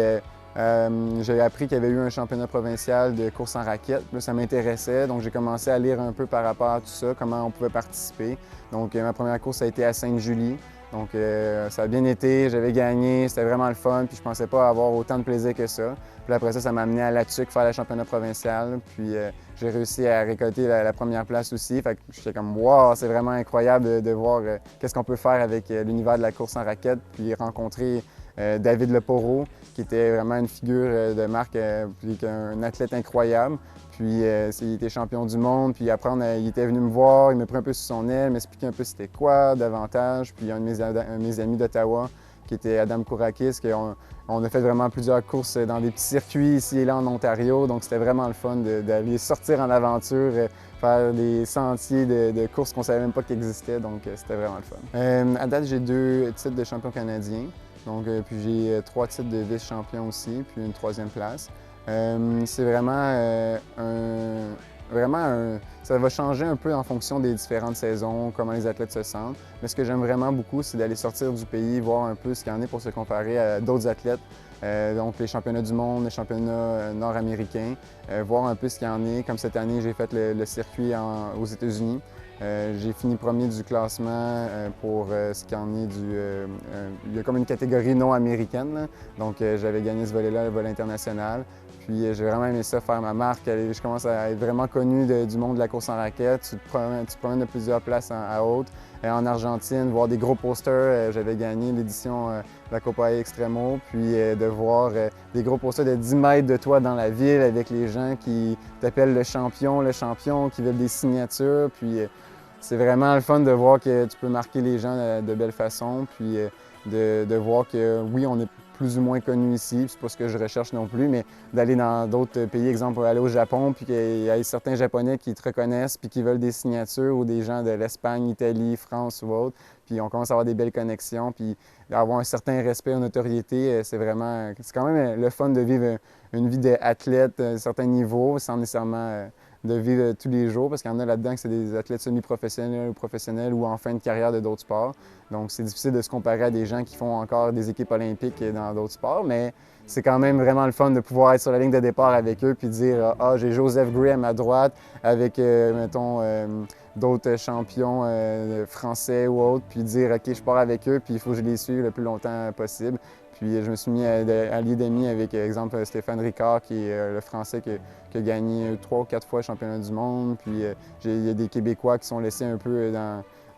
j'ai appris qu'il y avait eu un championnat provincial de course en raquette. Là, ça m'intéressait, donc j'ai commencé à lire un peu par rapport à tout ça, comment on pouvait participer. Donc ma première course a été à Sainte-Julie. Donc ça a bien été, j'avais gagné, c'était vraiment le fun, puis je pensais pas avoir autant de plaisir que ça. Puis après ça m'a amené à La Tuque faire le championnat provincial, puis j'ai réussi à récolter la première place aussi. Fait que j'étais comme « wow, c'est vraiment incroyable de voir qu'est-ce qu'on peut faire avec l'univers de la course en raquette », puis rencontrer David Leporo, qui était vraiment une figure de marque, puis un athlète incroyable. Puis il était champion du monde, puis après il était venu me voir, il m'a pris un peu sous son aile, m'expliquait un peu c'était quoi davantage. Puis un de mes amis d'Ottawa, qui était Adam Kourakis, on a fait vraiment plusieurs courses dans des petits circuits ici et là en Ontario. Donc c'était vraiment le fun d'aller sortir en aventure, faire des sentiers de courses qu'on ne savait même pas qu'ils existaient. Donc c'était vraiment le fun. À date, j'ai 2 titres de champion canadien. Donc, puis j'ai 3 titres de vice-champion aussi, puis une 3e place. C'est vraiment ça va changer un peu en fonction des différentes saisons, comment les athlètes se sentent. Mais ce que j'aime vraiment beaucoup, c'est d'aller sortir du pays, voir un peu ce qu'il y en a pour se comparer à d'autres athlètes. Donc les championnats du monde, les championnats nord-américains, voir un peu ce qu'il y en a. Comme cette année, j'ai fait le circuit aux États-Unis. J'ai fini premier du classement pour ce qu'il y en est il y a comme une catégorie non américaine, là. Donc j'avais gagné ce volet-là, le volet international. Puis j'ai vraiment aimé ça, faire ma marque. Je commence à être vraiment connu du monde de la course en raquette. Tu te promènes de plusieurs places à haute. En Argentine, voir des gros posters. J'avais gagné l'édition de la Copa Extremo. Puis de voir des gros posters de 10 mètres de toi dans la ville avec les gens qui t'appellent le champion, qui veulent des signatures. Puis c'est vraiment le fun de voir que tu peux marquer les gens de belle façon. Puis de voir que oui, on est plus ou moins connu ici, c'est pas ce que je recherche non plus, mais d'aller dans d'autres pays, exemple aller au Japon, puis qu'il y ait certains Japonais qui te reconnaissent puis qui veulent des signatures, ou des gens de l'Espagne, Italie, France ou autre, puis on commence à avoir des belles connexions, puis avoir un certain respect, une notoriété, c'est quand même le fun de vivre une vie d'athlète à un certain niveau, sans nécessairement de vivre tous les jours, parce qu'il y en a là-dedans que c'est des athlètes semi-professionnels ou professionnels ou en fin de carrière de d'autres sports. Donc c'est difficile de se comparer à des gens qui font encore des équipes olympiques dans d'autres sports, mais c'est quand même vraiment le fun de pouvoir être sur la ligne de départ avec eux puis dire « Ah, j'ai Joseph Gray à ma droite avec, mettons, d'autres champions français ou autres, puis dire « OK, je pars avec eux, puis il faut que je les suive le plus longtemps possible ». Puis je me suis mis à lier d'amis avec, exemple, Stéphane Ricard, qui est le Français qui a gagné 3 ou 4 fois le championnat du monde. Puis il y a des Québécois qui sont laissés un peu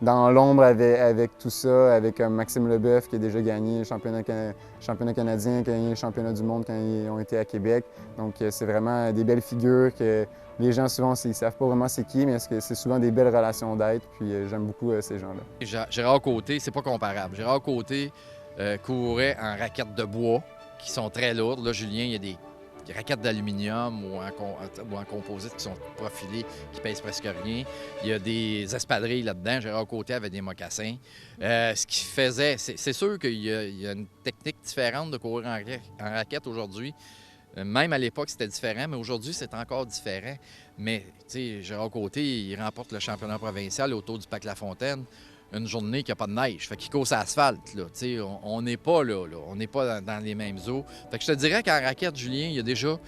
dans l'ombre avec tout ça, avec Maxime Leboeuf, qui a déjà gagné le championnat canadien, qui a gagné le championnat du monde quand ils ont été à Québec. Donc c'est vraiment des belles figures que les gens, souvent, ils ne savent pas vraiment c'est qui, mais c'est souvent des belles relations d'être. Puis j'aime beaucoup ces gens-là. Gérard Côté, c'est pas comparable. Gérard Côté courait en raquettes de bois qui sont très lourdes. Là, Julien, il y a des raquettes d'aluminium ou en composite qui sont profilées, qui pèsent presque rien. Il y a des espadrilles là-dedans. Gérard Côté avait des mocassins. Ce qui faisait... C'est sûr qu'il y a une technique différente de courir en raquette aujourd'hui. Même à l'époque, c'était différent, mais aujourd'hui, c'est encore différent. Mais, tu sais, Gérard Côté, il remporte le championnat provincial autour du Parc La Fontaine. Une journée qu'il n'y a pas de neige. Fait qu'il course à l'asphalte, là. Tu sais, on n'est pas là. On n'est pas dans les mêmes eaux. Fait que je te dirais qu'en raquette, Julien, il a déjà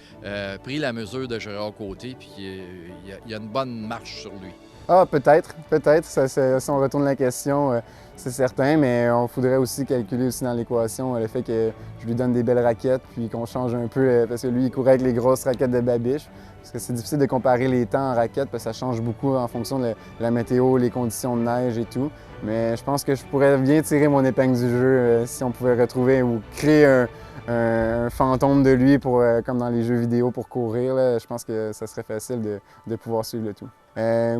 pris la mesure de Gérard Côté, puis il y a une bonne marche sur lui. Ah, peut-être. Si on retourne la question, c'est certain, mais on faudrait aussi calculer aussi dans l'équation le fait que je lui donne des belles raquettes, puis qu'on change un peu, parce que lui, il courait avec les grosses raquettes de Babiche. Parce que c'est difficile de comparer les temps en raquette, parce que ça change beaucoup en fonction de la météo, les conditions de neige et tout. Mais je pense que je pourrais bien tirer mon épingle du jeu si on pouvait retrouver ou créer un fantôme de lui comme dans les jeux vidéo pour courir. Là. Je pense que ça serait facile de pouvoir suivre le tout.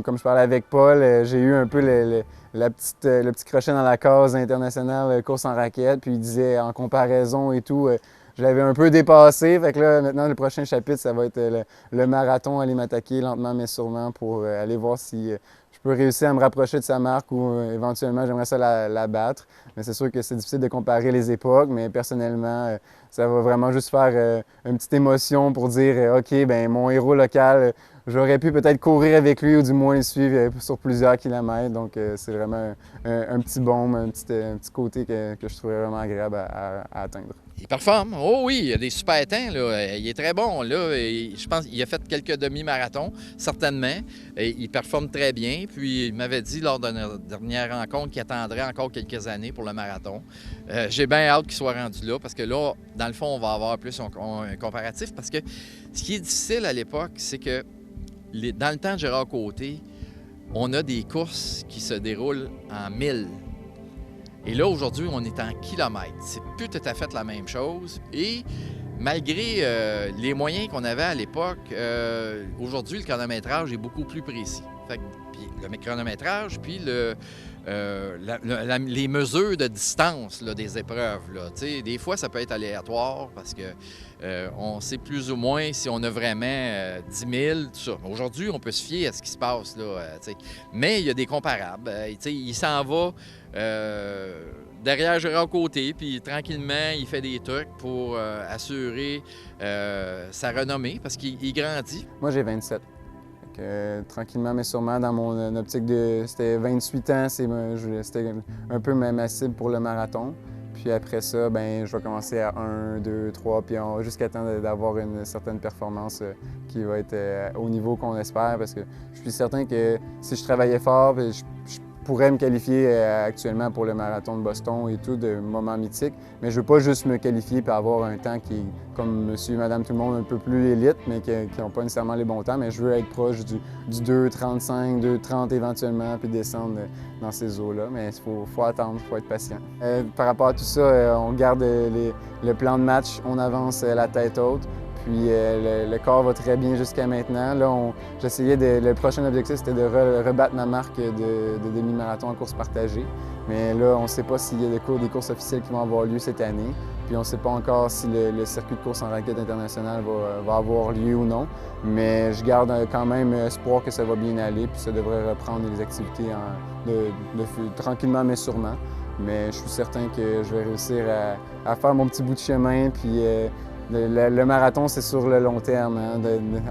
Comme je parlais avec Paul, j'ai eu un peu le petit crochet dans la case internationale course en raquette, puis il disait en comparaison et tout, je l'avais un peu dépassé. Fait que là, maintenant, le prochain chapitre, ça va être le marathon, aller m'attaquer lentement mais sûrement pour aller voir si je peux réussir à me rapprocher de sa marque ou éventuellement, j'aimerais ça la battre. Mais c'est sûr que c'est difficile de comparer les époques, mais personnellement, ça va vraiment juste faire une petite émotion pour dire OK, ben mon héros local, j'aurais pu peut-être courir avec lui ou du moins le suivre sur plusieurs kilomètres. Donc, c'est vraiment un petit baume, un petit côté que je trouverais vraiment agréable à atteindre. Il performe. Oh oui, il a des super temps. Là. Il est très bon. Là. Je pense qu'il a fait quelques demi-marathons, certainement. Et il performe très bien. Puis il m'avait dit lors de notre dernière rencontre qu'il attendrait encore quelques années pour le marathon. J'ai bien hâte qu'il soit rendu là parce que là, dans le fond, on va avoir plus un comparatif. Parce que ce qui est difficile à l'époque, c'est que dans le temps de Gérard Côté, on a des courses qui se déroulent en 1000. Et là, aujourd'hui, on est en kilomètres. C'est plus tout à fait la même chose. Et malgré les moyens qu'on avait à l'époque, aujourd'hui, le chronométrage est beaucoup plus précis. Fait que, puis le chronométrage, puis les mesures de distance là, des épreuves. Là. Des fois, ça peut être aléatoire parce que on sait plus ou moins si on a vraiment 10 000, tout ça. Aujourd'hui, on peut se fier à ce qui se passe. Là, mais il y a des comparables. Il s'en va derrière Gérard Côté, puis tranquillement, il fait des trucs pour assurer sa renommée parce qu'il grandit. Moi, j'ai 27. Tranquillement, mais sûrement, dans mon optique c'était 28 ans, c'était un peu ma cible pour le marathon. Puis après ça, ben, je vais commencer à 1, 2, 3, puis jusqu'à temps d'avoir une certaine performance qui va être au niveau qu'on espère, parce que je suis certain que si je travaillais fort, je pourrais me qualifier actuellement pour le marathon de Boston et tout, de moments mythiques, mais je veux pas juste me qualifier et avoir un temps qui est, comme monsieur, madame, tout le monde, un peu plus élite, mais qui n'ont pas nécessairement les bons temps, mais je veux être proche du 2,35, 2,30 éventuellement, puis descendre dans ces eaux-là, mais il faut attendre, il faut être patient. Par rapport à tout ça, on garde le plan de match, on avance la tête haute. Puis le corps va très bien jusqu'à maintenant. Là, le prochain objectif, c'était de rebattre ma marque de demi-marathon en course partagée. Mais là, on ne sait pas s'il y a des courses officielles qui vont avoir lieu cette année. Puis on ne sait pas encore si le circuit de course en raquette international va avoir lieu ou non. Mais je garde quand même espoir que ça va bien aller, puis ça devrait reprendre les activités tranquillement mais sûrement. Mais je suis certain que je vais réussir à faire mon petit bout de chemin. Puis le marathon, c'est sur le long terme. Hein,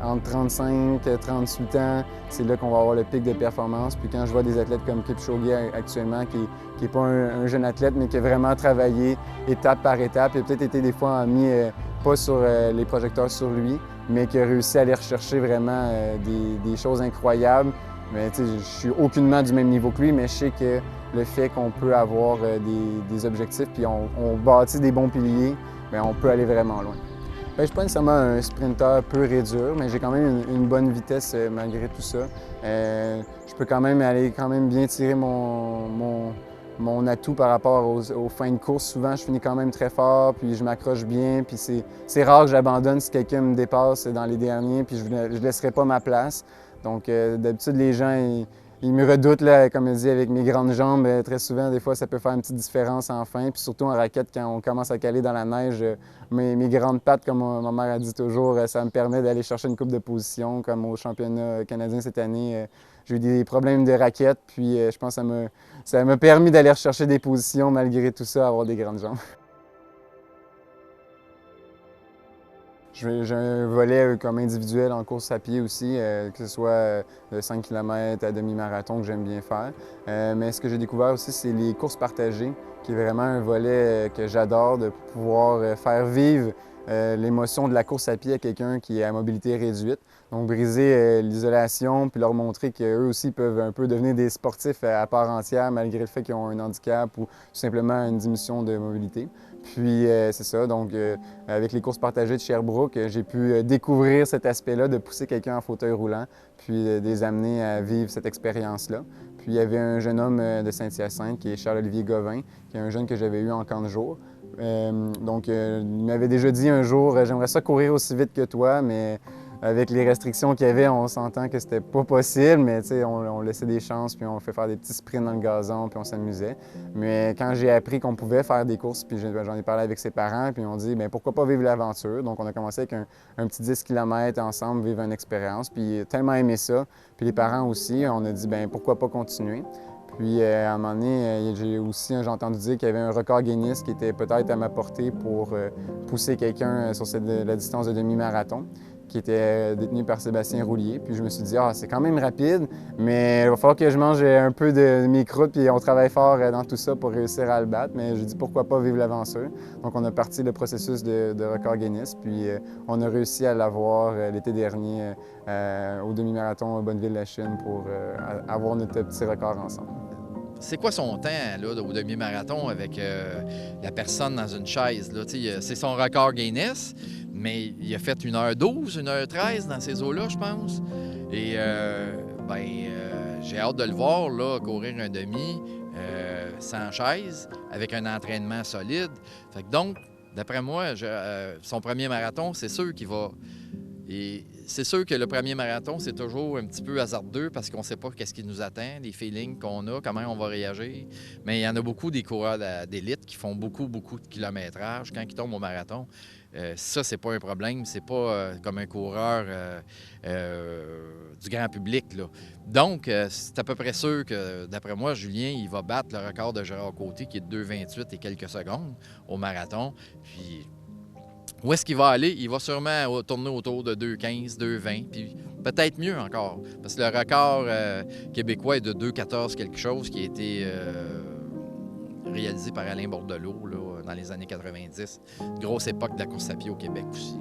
entre 35 et 38 ans, c'est là qu'on va avoir le pic de performance. Puis quand je vois des athlètes comme Kipchoge actuellement, qui n'est pas un jeune athlète, mais qui a vraiment travaillé étape par étape, et peut-être été des fois mis pas sur les projecteurs sur lui, mais qui a réussi à aller rechercher vraiment des choses incroyables. Mais je suis aucunement du même niveau que lui, mais je sais que le fait qu'on peut avoir des objectifs puis on bâtit des bons piliers, bien, on peut aller vraiment loin. Bien, je ne suis pas nécessairement un sprinter pur et dur, mais j'ai quand même une bonne vitesse malgré tout ça. Je peux quand même aller bien tirer mon atout par rapport aux fins de course. Souvent, je finis quand même très fort, puis je m'accroche bien, puis c'est rare que j'abandonne si quelqu'un me dépasse dans les derniers, puis je ne laisserai pas ma place. Donc, d'habitude, les gens, ils me redoutent, là, comme je dis, avec mes grandes jambes. Très souvent, des fois, ça peut faire une petite différence en fin. Puis surtout en raquette, quand on commence à caler dans la neige, mes grandes pattes, comme ma mère a dit toujours, ça me permet d'aller chercher une coupe de position, comme au championnat canadien cette année. J'ai eu des problèmes de raquette, puis je pense que ça m'a permis d'aller rechercher des positions, malgré tout ça, avoir des grandes jambes. J'ai un volet comme individuel en course à pied aussi, que ce soit de 5 km à demi-marathon que j'aime bien faire. Mais ce que j'ai découvert aussi, c'est les courses partagées, qui est vraiment un volet que j'adore, de pouvoir faire vivre l'émotion de la course à pied à quelqu'un qui est à mobilité réduite. Donc briser l'isolation, puis leur montrer qu'eux aussi peuvent un peu devenir des sportifs à part entière, malgré le fait qu'ils ont un handicap ou tout simplement une diminution de mobilité. Puis c'est ça, donc avec les courses partagées de Sherbrooke, j'ai pu découvrir cet aspect-là, de pousser quelqu'un en fauteuil roulant, puis de les amener à vivre cette expérience-là. Puis il y avait un jeune homme de Saint-Hyacinthe qui est Charles-Olivier Gauvin, qui est un jeune que j'avais eu en camp de jour. Donc il m'avait déjà dit un jour « J'aimerais ça courir aussi vite que toi, mais avec les restrictions qu'il y avait, on s'entend que c'était pas possible, mais on laissait des chances, puis on fait faire des petits sprints dans le gazon, puis on s'amusait. Mais quand j'ai appris qu'on pouvait faire des courses, puis j'en ai parlé avec ses parents, puis ils ont dit bien, pourquoi pas vivre l'aventure. Donc on a commencé avec un petit 10 km ensemble, vivre une expérience, puis tellement aimé ça. Puis les parents aussi, on a dit bien, pourquoi pas continuer. Puis à un moment donné, j'ai entendu dire qu'il y avait un record Guinness qui était peut-être à ma portée pour pousser quelqu'un sur la distance de demi-marathon, qui était détenu par Sébastien Roulier. Puis je me suis dit, c'est quand même rapide, mais il va falloir que je mange un peu de mes croûtes, puis on travaille fort dans tout ça pour réussir à le battre. Mais j'ai dit, pourquoi pas vivre l'aventure. Donc on a parti le processus de record Guinness, puis on a réussi à l'avoir l'été dernier au demi-marathon à Bonneville-la-Chine pour avoir notre petit record ensemble. C'est quoi son temps là, au demi-marathon avec la personne dans une chaise? C'est son record Guinness, mais il a fait 1h12, 1h13 dans ces eaux-là, je pense. Et j'ai hâte de le voir là, courir un demi sans chaise, avec un entraînement solide. Fait que donc, d'après moi, son premier marathon, c'est sûr qu'il va... Et c'est sûr que le premier marathon, c'est toujours un petit peu hasardeux parce qu'on ne sait pas qu'est-ce qui nous attend, les feelings qu'on a, comment on va réagir. Mais il y en a beaucoup des coureurs d'élite qui font beaucoup de kilométrage. Quand ils tombent au marathon, ça, c'est pas un problème. C'est pas comme un coureur du grand public, là. Donc, c'est à peu près sûr que, d'après moi, Julien, il va battre le record de Gérard Côté, qui est de 2,28 et quelques secondes au marathon. Puis... où est-ce qu'il va aller? Il va sûrement tourner autour de 2,15, 2,20, puis peut-être mieux encore. Parce que le record québécois est de 2,14 quelque chose qui a été réalisé par Alain Bordelot là, dans les années 90. Une grosse époque de la course à pied au Québec aussi.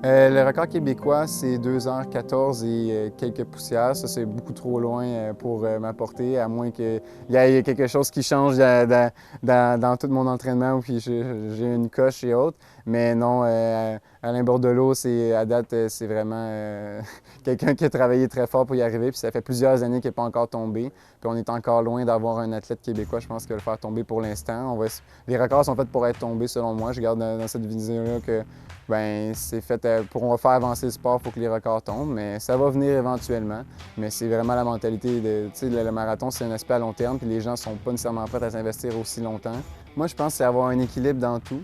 Le record québécois, c'est 2h14 et quelques poussières. Ça, c'est beaucoup trop loin pour m'apporter, à moins qu'il y ait quelque chose qui change dans tout mon entraînement, puis j'ai une coche et autres. Mais non, Alain Bordelot, à date, c'est vraiment quelqu'un qui a travaillé très fort pour y arriver. Puis ça fait plusieurs années qu'il n'est pas encore tombé. Puis on est encore loin d'avoir un athlète québécois, je pense, qui va le faire tomber pour l'instant. Les records sont faits pour être tombés, selon moi. Je regarde dans cette vidéo-là que c'est fait pour faire avancer le sport, il faut que les records tombent. Mais ça va venir éventuellement. Mais c'est vraiment la mentalité le marathon, c'est un aspect à long terme. Puis les gens ne sont pas nécessairement prêts à s'investir aussi longtemps. Moi, je pense que c'est avoir un équilibre dans tout.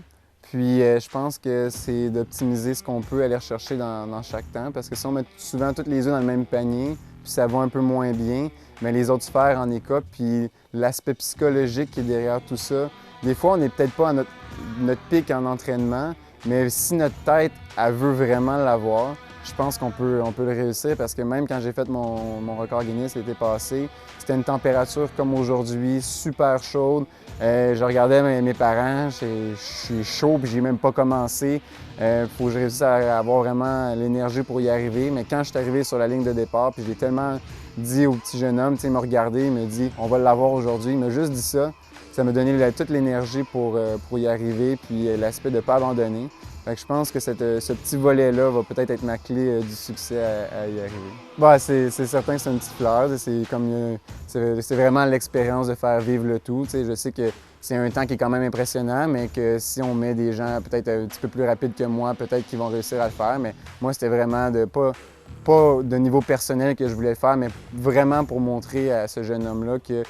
Puis je pense que c'est d'optimiser ce qu'on peut aller rechercher dans chaque temps, parce que si on met souvent toutes les œufs dans le même panier, puis ça va un peu moins bien, mais les autres sphères en écopent, puis l'aspect psychologique qui est derrière tout ça. Des fois, on n'est peut-être pas à notre pic en entraînement, mais si notre tête, elle veut vraiment l'avoir, je pense qu'on peut le réussir, parce que même quand j'ai fait mon record Guinness l'été passé, c'était une température comme aujourd'hui, super chaude. Je regardais mes parents, je suis chaud puis j'ai même pas commencé. Faut que je réussisse à avoir vraiment l'énergie pour y arriver. Mais quand je suis arrivé sur la ligne de départ, puis j'ai tellement dit au petit jeune homme, il m'a regardé, il m'a dit « on va l'avoir aujourd'hui », il m'a juste dit ça. Ça m'a donné toute l'énergie pour y arriver, puis l'aspect de ne pas abandonner. Fait que je pense que ce petit volet-là va peut-être être ma clé du succès à y arriver. Bah, c'est certain que c'est une petite fleur. C'est vraiment l'expérience de faire vivre le tout. T'sais, je sais que c'est un temps qui est quand même impressionnant, mais que si on met des gens peut-être un petit peu plus rapides que moi, peut-être qu'ils vont réussir à le faire. Mais moi, c'était vraiment pas de niveau personnel que je voulais le faire, mais vraiment pour montrer à ce jeune homme-là que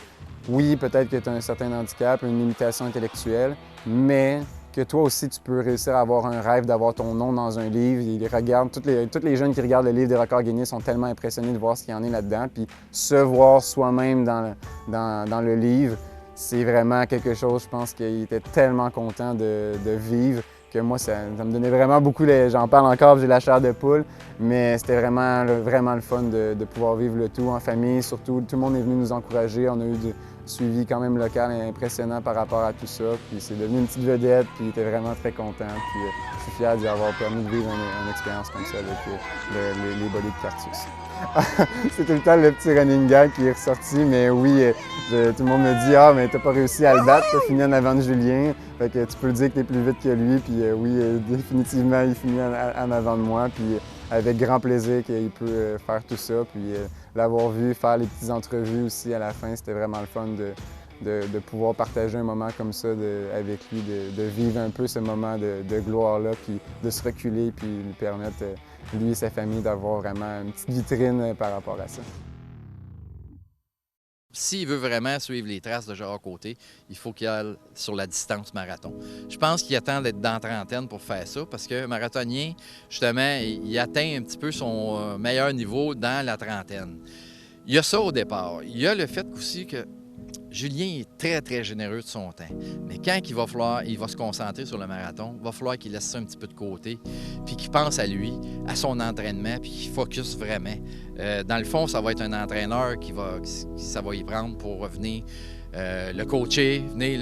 oui, peut-être que tu as un certain handicap, une limitation intellectuelle, mais que toi aussi, tu peux réussir à avoir un rêve d'avoir ton nom dans un livre. Ils regardent, tous les jeunes qui regardent le livre des records Guinness sont tellement impressionnés de voir ce qu'il y en a là-dedans. Puis se voir soi-même dans le livre, c'est vraiment quelque chose, je pense qu'il était tellement content de vivre que moi, ça me donnait vraiment beaucoup, j'en parle encore, j'ai la chair de poule, mais c'était vraiment le fun de pouvoir vivre le tout en famille. Surtout, tout le monde est venu nous encourager. On a eu du suivi quand même local impressionnant par rapport à tout ça. Puis c'est devenu une petite vedette, puis il était vraiment très content. Puis je suis fier d'y avoir permis de vivre une expérience comme ça avec les bolides Cartus. C'est tout le temps le petit running gag qui est ressorti, mais oui, tout le monde me dit « Ah, mais t'as pas réussi à le battre, t'as fini en avant de Julien. » Fait que tu peux le dire que t'es plus vite que lui, puis oui, définitivement, il finit en avant de moi, puis avec grand plaisir qu'il peut faire tout ça, puis l'avoir vu faire les petites entrevues aussi à la fin, c'était vraiment le fun de pouvoir partager un moment comme ça avec lui, de vivre un peu ce moment de gloire-là, puis de se reculer, puis lui permettre, lui et sa famille, d'avoir vraiment une petite vitrine par rapport à ça. S'il veut vraiment suivre les traces de Gérard Côté, il faut qu'il aille sur la distance marathon. Je pense qu'il attend d'être dans la trentaine pour faire ça, parce que marathonien, justement, il atteint un petit peu son meilleur niveau dans la trentaine. Il y a ça au départ. Il y a le fait aussi que Julien est très, très généreux de son temps. Mais quand il va se concentrer sur le marathon, il va falloir qu'il laisse ça un petit peu de côté, puis qu'il pense à lui, à son entraînement, puis qu'il focus vraiment. Dans le fond, ça va être un entraîneur ça va y prendre pour venir le coacher, venir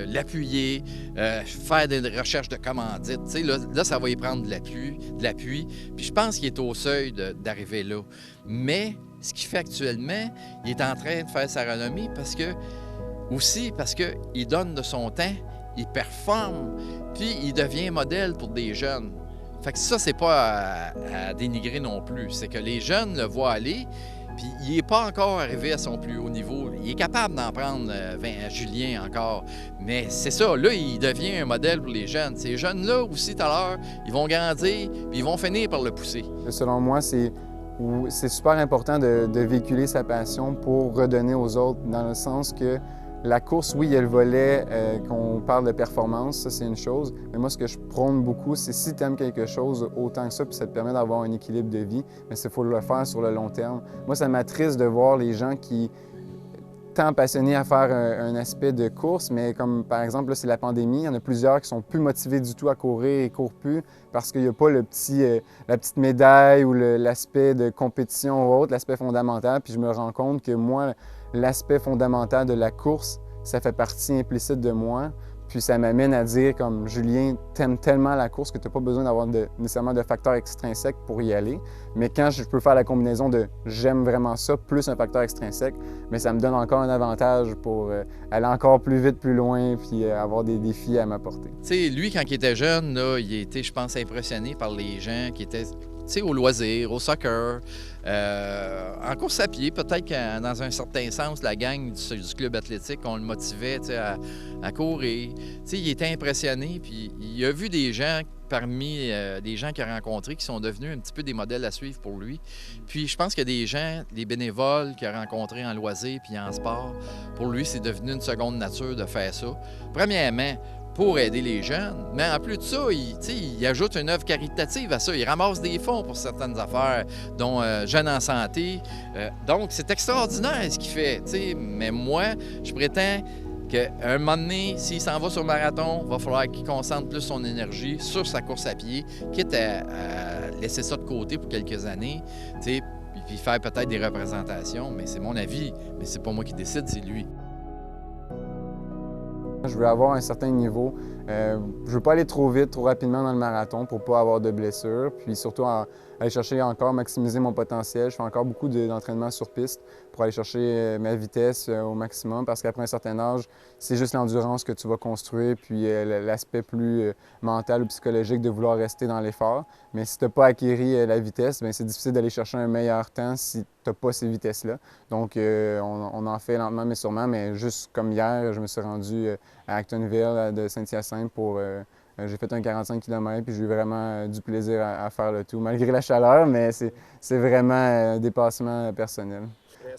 l'appuyer, faire des recherches de commandites. Tu sais, là, ça va y prendre de l'appui. Puis je pense qu'il est au seuil d'arriver là. Mais ce qu'il fait actuellement, il est en train de faire sa renommée parce qu'il donne de son temps, il performe, puis il devient modèle pour des jeunes. Fait que ça, c'est pas à dénigrer non plus. C'est que les jeunes le voient aller, puis il n'est pas encore arrivé à son plus haut niveau. Il est capable d'en prendre Julien encore. Mais c'est ça, là, il devient un modèle pour les jeunes. Ces jeunes-là aussi, tout à l'heure, ils vont grandir, puis ils vont finir par le pousser. Selon moi, c'est super important de véhiculer sa passion pour redonner aux autres, dans le sens que la course, oui, il y a le volet qu'on parle de performance, ça c'est une chose, mais moi ce que je prône beaucoup, c'est si tu aimes quelque chose autant que ça, puis ça te permet d'avoir un équilibre de vie, mais il faut le faire sur le long terme. Moi, ça m'attriste de voir les gens qui tant passionnés à faire un aspect de course, mais comme par exemple, là, c'est la pandémie, il y en a plusieurs qui sont plus motivés du tout à courir et courent plus parce qu'il n'y a pas la petite médaille ou l'aspect de compétition ou autre, l'aspect fondamental. Puis je me rends compte que moi, l'aspect fondamental de la course, ça fait partie implicite de moi. Puis ça m'amène à dire, comme Julien, t'aimes tellement la course que tu n'as pas besoin d'avoir nécessairement de facteurs extrinsèques pour y aller. Mais quand je peux faire la combinaison de j'aime vraiment ça plus un facteur extrinsèque, mais ça me donne encore un avantage pour aller encore plus vite, plus loin, puis avoir des défis à m'apporter. Tu sais, lui, quand il était jeune, là, il était, je pense, impressionné par les gens qui étaient au loisir, au soccer, en course à pied. Peut-être que dans un certain sens, la gang du club athlétique, on le motivait à courir. T'sais, il était impressionné, puis il a vu des gens parmi des gens qu'il a rencontrés qui sont devenus un petit peu des modèles à suivre pour lui. Puis je pense qu'il y a des gens, des bénévoles qu'il a rencontrés en loisir puis en sport, pour lui, c'est devenu une seconde nature de faire ça. Premièrement, pour aider les jeunes. Mais en plus de ça, il ajoute une œuvre caritative à ça. Il ramasse des fonds pour certaines affaires, dont Jeunes en santé. Donc, c'est extraordinaire ce qu'il fait. Mais moi, je prétends qu'à un moment donné, s'il s'en va sur le marathon, il va falloir qu'il concentre plus son énergie sur sa course à pied, quitte à laisser ça de côté pour quelques années, puis faire peut-être des représentations. Mais c'est mon avis, mais c'est pas moi qui décide, c'est lui. Je veux avoir un certain niveau. Je ne veux pas aller trop vite, trop rapidement dans le marathon pour ne pas avoir de blessures. Puis surtout, aller chercher encore, maximiser mon potentiel. Je fais encore beaucoup d'entraînement sur piste pour aller chercher ma vitesse au maximum parce qu'après un certain âge, c'est juste l'endurance que tu vas construire puis l'aspect plus mental ou psychologique de vouloir rester dans l'effort. Mais si tu n'as pas acquis la vitesse, c'est difficile d'aller chercher un meilleur temps si tu n'as pas ces vitesses-là. Donc, on en fait lentement mais sûrement, mais juste comme hier, je me suis rendu à Actonville de Saint-Hyacinthe pour... j'ai fait un 45 km puis j'ai eu vraiment du plaisir à faire le tout, malgré la chaleur, mais c'est vraiment un dépassement personnel.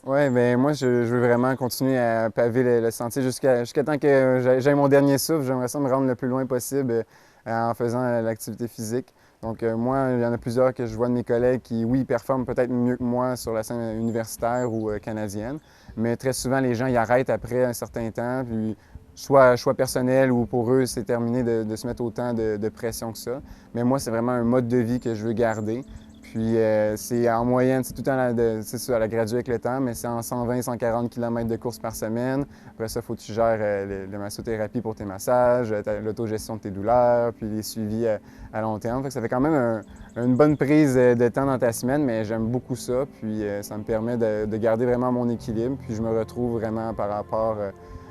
Oui, bien moi, je veux vraiment continuer à paver le sentier jusqu'à temps que j'aie mon dernier souffle. J'aimerais ça me rendre le plus loin possible en faisant l'activité physique. Donc moi, il y en a plusieurs que je vois de mes collègues qui, oui, performent peut-être mieux que moi sur la scène universitaire ou canadienne, mais très souvent, les gens y arrêtent après un certain temps, puis soit choix personnel ou pour eux, c'est terminé de se mettre autant de pression que ça. Mais moi, c'est vraiment un mode de vie que je veux garder. Puis c'est en moyenne, c'est tout le temps, c'est ça, elle a gradué avec le temps, mais c'est en 120-140 km de course par semaine. Après ça, il faut que tu gères la massothérapie pour tes massages, l'autogestion de tes douleurs, puis les suivis à long terme. Fait que ça fait quand même une bonne prise de temps dans ta semaine, mais j'aime beaucoup ça. Puis ça me permet de garder vraiment mon équilibre. Puis je me retrouve vraiment par rapport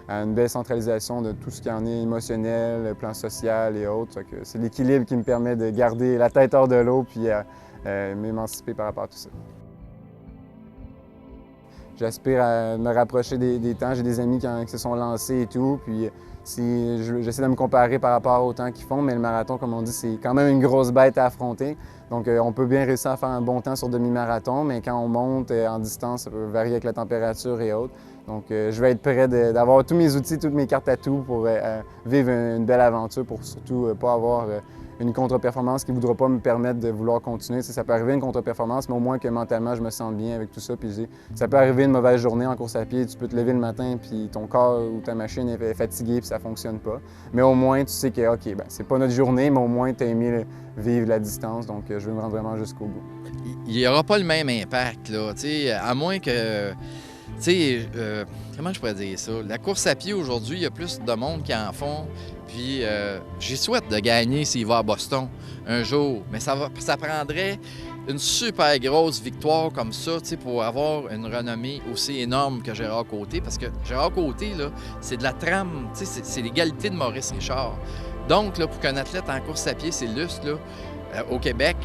à une belle centralisation de tout ce qui en est émotionnel, le plan social et autres. C'est l'équilibre qui me permet de garder la tête hors de l'eau puis m'émanciper par rapport à tout ça. J'aspire à me rapprocher des temps. J'ai des amis qui se sont lancés et tout. Puis j'essaie de me comparer par rapport au temps qu'ils font, mais le marathon, comme on dit, c'est quand même une grosse bête à affronter. Donc on peut bien réussir à faire un bon temps sur demi-marathon, mais quand on monte en distance, ça peut varier avec la température et autres. Donc je vais être prêt d'avoir tous mes outils, toutes mes cartes à tout pour vivre une belle aventure, pour surtout pas avoir une contre-performance qui ne voudra pas me permettre de vouloir continuer. Ça peut arriver une contre-performance, mais au moins que mentalement, je me sente bien avec tout ça. Puis ça peut arriver une mauvaise journée en course à pied, tu peux te lever le matin, puis ton corps ou ta machine est fatiguée, puis ça ne fonctionne pas. Mais au moins, tu sais que, OK, c'est pas notre journée, mais au moins, tu as aimé vivre la distance. Donc, je vais me rendre vraiment jusqu'au bout. Il n'y aura pas le même impact, là, à moins que... comment je pourrais dire ça? La course à pied aujourd'hui, il y a plus de monde qui en font. Puis j'y souhaite de gagner s'il va à Boston un jour. Mais ça prendrait une super grosse victoire comme ça, pour avoir une renommée aussi énorme que Gérard Côté. Parce que Gérard Côté, là, c'est de la trame, c'est l'égalité de Maurice Richard. Donc, là, pour qu'un athlète en course à pied s'illustre au Québec,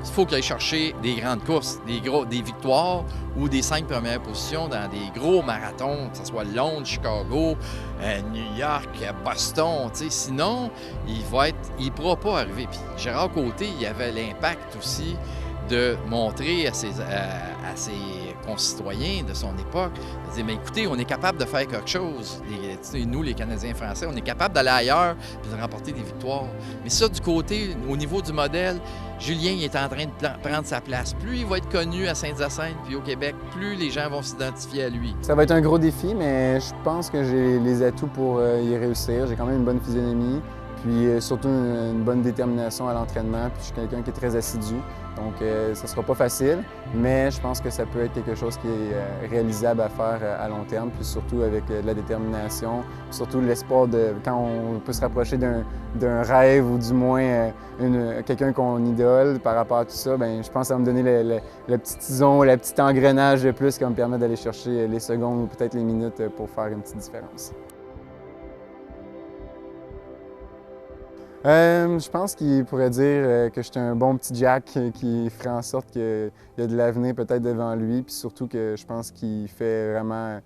il faut qu'il aille chercher des grandes courses, des victoires ou des 5 premières positions dans des gros marathons, que ce soit Londres, Chicago, New York, Boston. Sinon, il ne pourra pas arriver. Puis Gérard Côté, il avait l'impact aussi de montrer à ses concitoyens de son époque, de dire, mais écoutez, on est capable de faire quelque chose. Nous, les Canadiens français, on est capable d'aller ailleurs et de remporter des victoires. Mais ça, du côté, au niveau du modèle, Julien il est en train de prendre sa place. Plus il va être connu à Saint-Hyacinthe puis au Québec, plus les gens vont s'identifier à lui. Ça va être un gros défi, mais je pense que j'ai les atouts pour y réussir. J'ai quand même une bonne physionomie, puis surtout une bonne détermination à l'entraînement. Puis je suis quelqu'un qui est très assidu, donc ça ne sera pas facile, mais je pense que ça peut être quelque chose qui est réalisable à faire à long terme, puis surtout avec de la détermination, surtout l'espoir de quand on peut se rapprocher d'un rêve ou du moins quelqu'un qu'on idole par rapport à tout ça, bien, je pense que ça va me donner le petit tison, le petit engrenage de plus qui va me permettre d'aller chercher les secondes ou peut-être les minutes pour faire une petite différence. Je pense qu'il pourrait dire que je suis un bon petit Jack qui ferait en sorte qu'il y a de l'avenir peut-être devant lui, puis surtout que je pense qu'il fait vraiment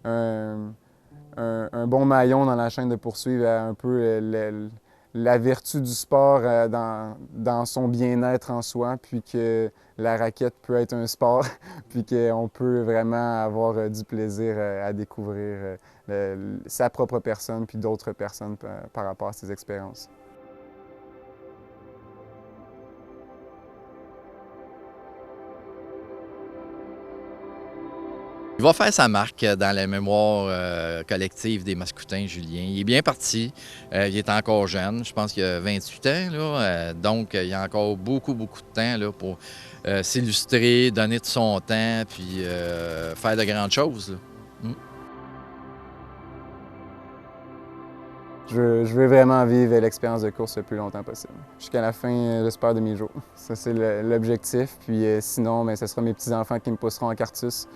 un bon maillon dans la chaîne de poursuivre un peu la vertu du sport dans son bien-être en soi, puis que la raquette peut être un sport, puis qu'on peut vraiment avoir du plaisir à découvrir sa propre personne, puis d'autres personnes par rapport à ces expériences. Il va faire sa marque dans la mémoire collective des Mascoutins, Julien. Il est bien parti. Il est encore jeune. Je pense qu'il a 28 ans. Là, donc, il y a encore beaucoup de temps là, pour s'illustrer, donner de son temps, puis faire de grandes choses. Là. Je veux vraiment vivre l'expérience de course le plus longtemps possible. Jusqu'à la fin, j'espère, de mes jours. Ça, c'est l'objectif. Puis sinon, bien, ce sera mes petits-enfants qui me pousseront en Cartus